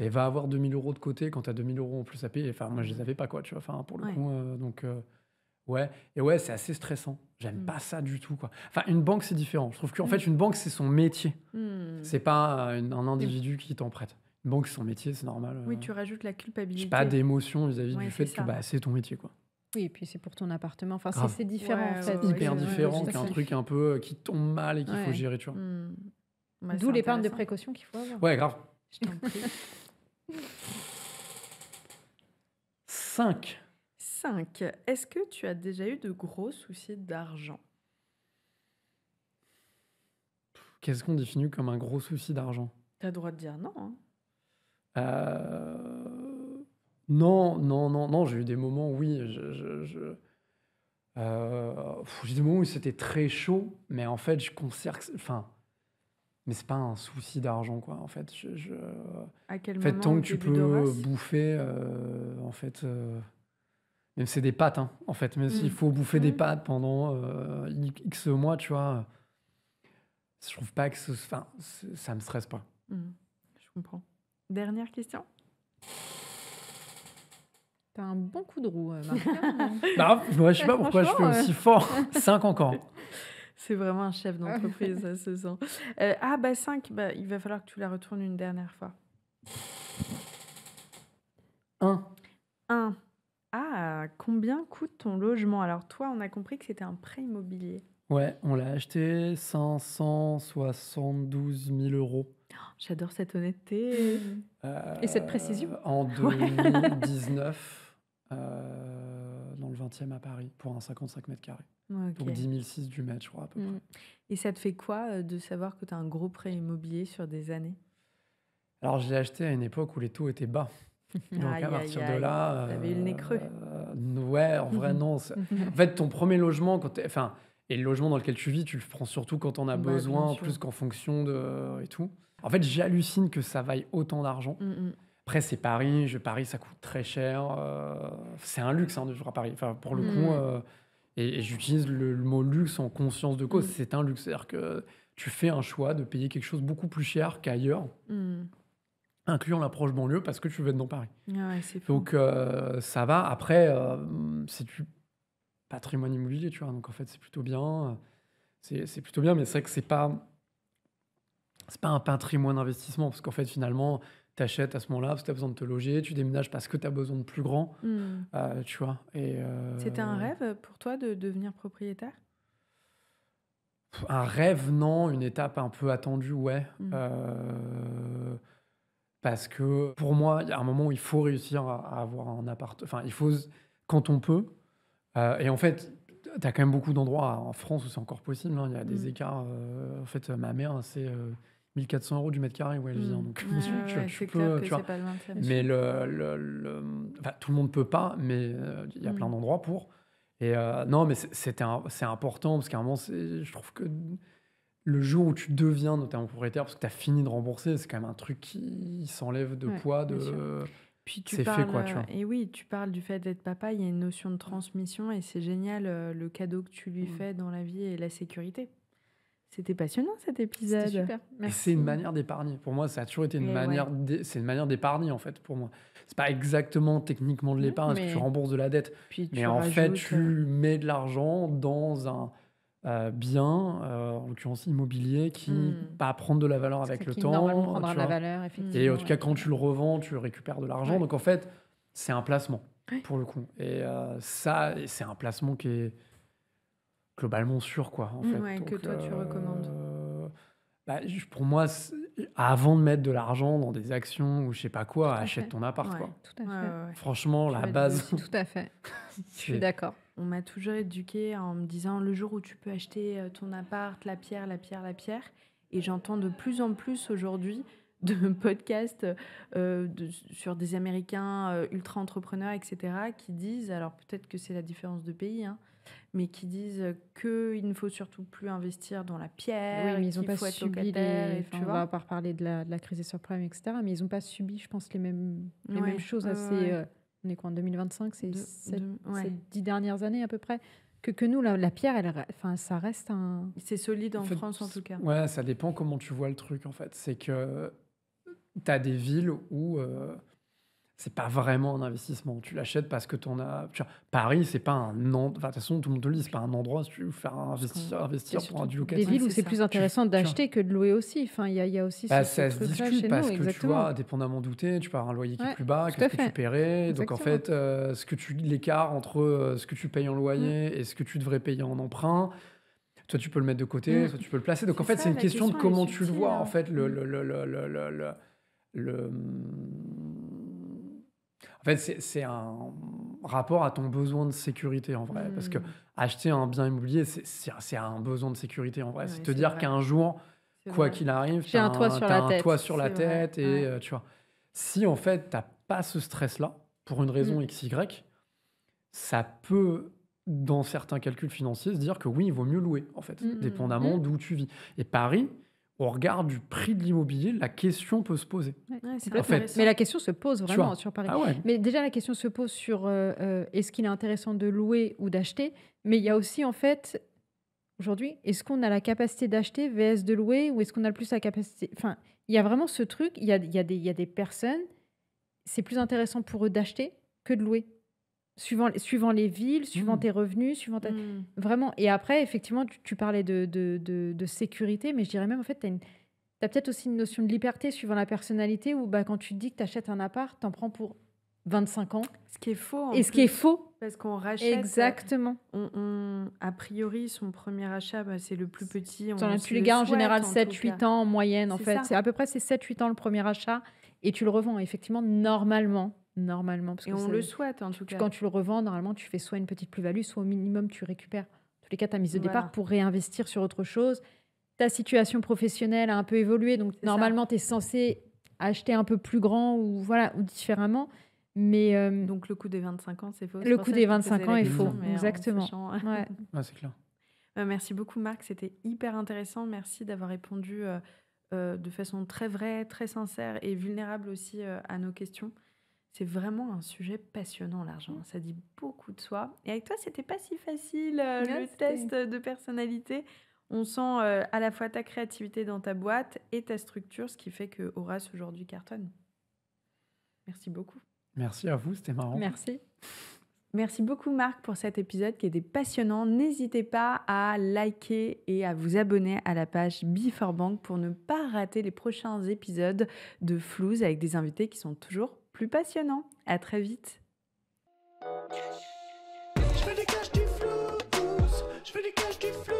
et va avoir 2 000 € de côté quand tu as 2 000 € en plus à payer. Enfin, moi, je les avais pas, quoi, tu vois. Enfin, pour le coup, donc, ouais. Et ouais, c'est assez stressant. J'aime pas ça du tout, quoi. Enfin, une banque, c'est différent. Je trouve qu'en fait, une banque, c'est son métier. C'est pas un individu qui t'en prête. Une banque, c'est son métier, c'est normal. Oui, tu rajoutes la J'ai culpabilité. pas d'émotion vis-à-vis Ouais, du c'est fait que ça. c'est ton métier, quoi. Oui, et puis c'est pour ton appartement. Enfin, Grave. c'est différent, Ouais, en fait. ouais, Hyper ouais, différent tout à qu'un fait. truc un peu qui tombe mal et qu'il faut Ouais. gérer, tu vois. Ouais, D'où c'est l'épargne de intéressant. précaution qu'il faut avoir. Ouais, grave. Je t'en prie. 5. 5. Est-ce que tu as déjà eu de gros soucis d'argent? Qu'est-ce qu'on définit comme un gros souci d'argent? Tu as le droit de dire non. Hein. Non, j'ai eu des moments, oui, j'ai eu des moments où c'était très chaud, mais en fait, je considère que enfin, mais c'est pas un souci d'argent, quoi, en fait. À quel En fait, moment tant au que tu début de peux race? bouffer, en fait, même c'est des pâtes, hein, en fait, mais s'il faut bouffer des pâtes pendant X mois, tu vois, je trouve pas que enfin, ça me stresse pas. Je comprends. Dernière question. T'as un bon coup de roue, Marc. Hein. Bah, ouais, je sais pas pourquoi je fais Franchement, aussi fort. 5 encore. C'est vraiment un chef d'entreprise, ça se sent. 5, il va falloir que tu la retournes une dernière fois. 1. 1. Ah, combien coûte ton logement? Alors toi, on a compris que c'était un prêt immobilier. Ouais, on l'a acheté 572 000 €. J'adore cette honnêteté. Et cette précision. En 2019, dans le 20e à Paris, pour un 55 mètres carrés. Ok. Donc 10 006 du mètre, je crois, à peu près. Et ça te fait quoi de savoir que tu as un gros prêt immobilier sur des années? Alors, je l'ai acheté à une époque où les taux étaient bas. Donc, Aïe, à partir aïe, de aïe. là. T'avais eu le nez creux. Ouais, en vrai, non. En fait, ton premier logement, enfin, et le logement dans lequel tu vis, tu le prends surtout quand on a Bah, bien besoin, sûr. plus qu'en fonction de. Et tout. En fait, j'hallucine que ça vaille autant d'argent. Après, c'est Paris. Paris, ça coûte très cher. C'est un luxe, hein, de vivre à Paris. Enfin, pour le coup. Et j'utilise le mot luxe en conscience de cause. C'est un luxe. C'est-à-dire que tu fais un choix de payer quelque chose beaucoup plus cher qu'ailleurs, incluant l'approche banlieue, parce que tu veux être dans Paris. Ouais, c'est fou. Donc, ça va. Après, c'est du patrimoine immobilier, tu vois. Donc, en fait, c'est plutôt bien. C'est plutôt bien, mais c'est vrai que c'est pas un patrimoine d'investissement, parce qu'en fait, finalement, tu achètes à ce moment-là parce que tu as besoin de te loger, tu déménages parce que tu as besoin de plus grand, tu vois. C'était un rêve pour toi de devenir propriétaire? Un rêve, non. Une étape un peu attendue, ouais. Parce que pour moi, il y a un moment où il faut réussir à avoir un appart. Enfin, il faut, quand on peut. Et en fait, tu as quand même beaucoup d'endroits en France où c'est encore possible. Hein. Il y a des écarts. En fait, ma mère, c'est 1 400 € du mètre carré où elle vit. Hein. Donc, tu clair peux, que tu vois. c'est pas le 20e. Mais enfin, tout le monde peut pas, mais il y a plein d'endroits pour. Et non, mais c'est important parce qu'à un moment, je trouve que le jour où tu deviens notamment propriétaire, parce que tu as fini de rembourser, c'est quand même un truc qui s'enlève de poids. Puis c'est fait, quoi, tu vois. Et oui, tu parles du fait d'être papa, il y a une notion de transmission et c'est génial le cadeau que tu lui fais dans la vie et la sécurité. C'était passionnant cet épisode. C'était super. Et Merci. c'est une manière d'épargner. Pour moi, ça a toujours été une Et manière. C'est une manière d'épargner, en fait, pour moi. C'est pas exactement techniquement de l'épargne, parce que tu rembourses de la dette. Puis Mais tu en fait, rajoutes, tu mets de l'argent dans un bien, en l'occurrence immobilier, qui va prendre de la valeur avec le qui temps. normalement prendra tu de la vois. valeur, effectivement. Et en tout cas, quand tu le revends, tu récupères de l'argent. Ouais. Donc en fait, c'est un placement, pour le coup. Et ça, c'est un placement qui est globalement sûr, quoi, en fait. Ouais, Donc, que toi, tu recommandes. pour moi, avant de mettre de l'argent dans des actions ou je sais pas quoi, à achète fait. ton appart, Ouais. quoi. Tout à fait. Franchement, Tu la vas te base. bosser. Tout à fait. Je suis C'est- d'accord. On m'a toujours éduquée en me disant le jour où tu peux acheter ton appart, la pierre. Et j'entends de plus en plus aujourd'hui de podcasts sur des Américains ultra-entrepreneurs, etc., qui disent, alors peut-être que c'est la différence de pays, hein, mais qui disent qu'il ne faut surtout plus investir dans la pierre, Oui, mais ils n'ont qu'il pas faut être subi locataire, et on tu va vois. pas reparler de la crise des subprimes, etc. Mais ils n'ont pas subi, je pense, les mêmes choses. Ouais, assez, ouais. On est quoi, en 2025? C'est ces Ouais. 10 dernières années à peu près. Que nous, la pierre, ça reste un... C'est solide en En fait, France, en tout cas. Ouais, ça dépend comment tu vois le truc, en fait. C'est que tu as des villes où c'est pas vraiment un investissement. Tu l'achètes parce que tu en as. Paris, c'est pas un endroit. Enfin, de toute façon, tout le monde te le dit, c'est pas un endroit si tu veux faire investir pour un du Des locatif. villes où c'est c'est ça. plus intéressant d'acheter que de louer aussi. Enfin, il y a aussi Bah, ce ça se truc-là discute chez parce nous, que tu exactement. vois, dépendamment d'où t'es, tu peux avoir un loyer qui est Ouais, plus bas, tout à qu'est-ce que tu fait. paierais. Donc en fait, l'écart entre ce que tu payes en loyer et ce que tu devrais payer en emprunt, soit tu peux le mettre de côté, soit tu peux le placer. Donc en C'est fait, ça, c'est une la question de question, elle est comment tu le subtile, vois. hein. En fait, le- en fait, c'est un rapport à ton besoin de sécurité en vrai. Parce que acheter un bien immobilier, c'est un besoin de sécurité en vrai. Ouais, C'est te c'est dire vrai. qu'un jour, C'est quoi vrai. qu'il arrive, J'ai un toit sur t'as la un tête. toit sur la C'est vrai, tête. Et ouais. tu vois, si en fait, t'as pas ce stress-là, pour une raison XY, ça peut, dans certains calculs financiers, se dire que oui, il vaut mieux louer, en fait, dépendamment d'où tu vis. Et Paris, au regard du prix de l'immobilier, la question peut se poser. Ouais, c'est Complètement. En fait, intéressant. Mais la question se pose Tu vraiment vois. sur Paris. Ah ouais. Mais déjà, la question se pose sur est-ce qu'il est intéressant de louer ou d'acheter. Mais il y a aussi, en fait, aujourd'hui, est-ce qu'on a la capacité d'acheter vs de louer ou est-ce qu'on a le plus la capacité. Enfin, il y a vraiment ce truc. Il y a des personnes, c'est plus intéressant pour eux d'acheter que de louer. Suivant les villes, suivant tes revenus, suivant vraiment. Et après, effectivement, tu parlais de sécurité, mais je dirais même, en fait, tu as peut-être aussi une notion de liberté suivant la personnalité où quand tu te dis que tu achètes un appart, tu en prends pour 25 ans. Ce qui est faux. Et ce qui est faux. Parce qu'on rachète. Exactement. A priori, son premier achat, c'est le plus petit. Tu les gars en général 7-8 ans en moyenne, en C'est fait. ça. C'est à peu près 7-8 ans le premier achat. Et tu le revends, effectivement, normalement. Parce Et que on le souhaite, en tout cas. quand tu le revends, normalement, tu fais soit une petite plus-value, soit au minimum, tu récupères. En tous les cas, ta mise de départ pour réinvestir sur autre chose. Ta situation professionnelle a un peu évolué. Donc, normalement, tu es censé acheter un peu plus grand ou différemment. Mais donc, le coût des 25 ans, c'est faux. Le coût des 25 ans est faux. Exactement. Ouais, c'est clair. Merci beaucoup, Marc. C'était hyper intéressant. Merci d'avoir répondu de façon très vraie, très sincère et vulnérable aussi à nos questions. C'est vraiment un sujet passionnant, l'argent. Ça dit beaucoup de soi. Et avec toi, c'était pas si facile, le test de personnalité. On sent à la fois ta créativité dans ta boîte et ta structure, ce qui fait que Horace aujourd'hui cartonne. Merci beaucoup. Merci à vous, c'était marrant. Merci. Merci beaucoup, Marc, pour cet épisode qui était passionnant. N'hésitez pas à liker et à vous abonner à la page Before Bank pour ne pas rater les prochains épisodes de Flouze avec des invités qui sont toujours plus passionnant. À très vite. Je fais des caches du flou.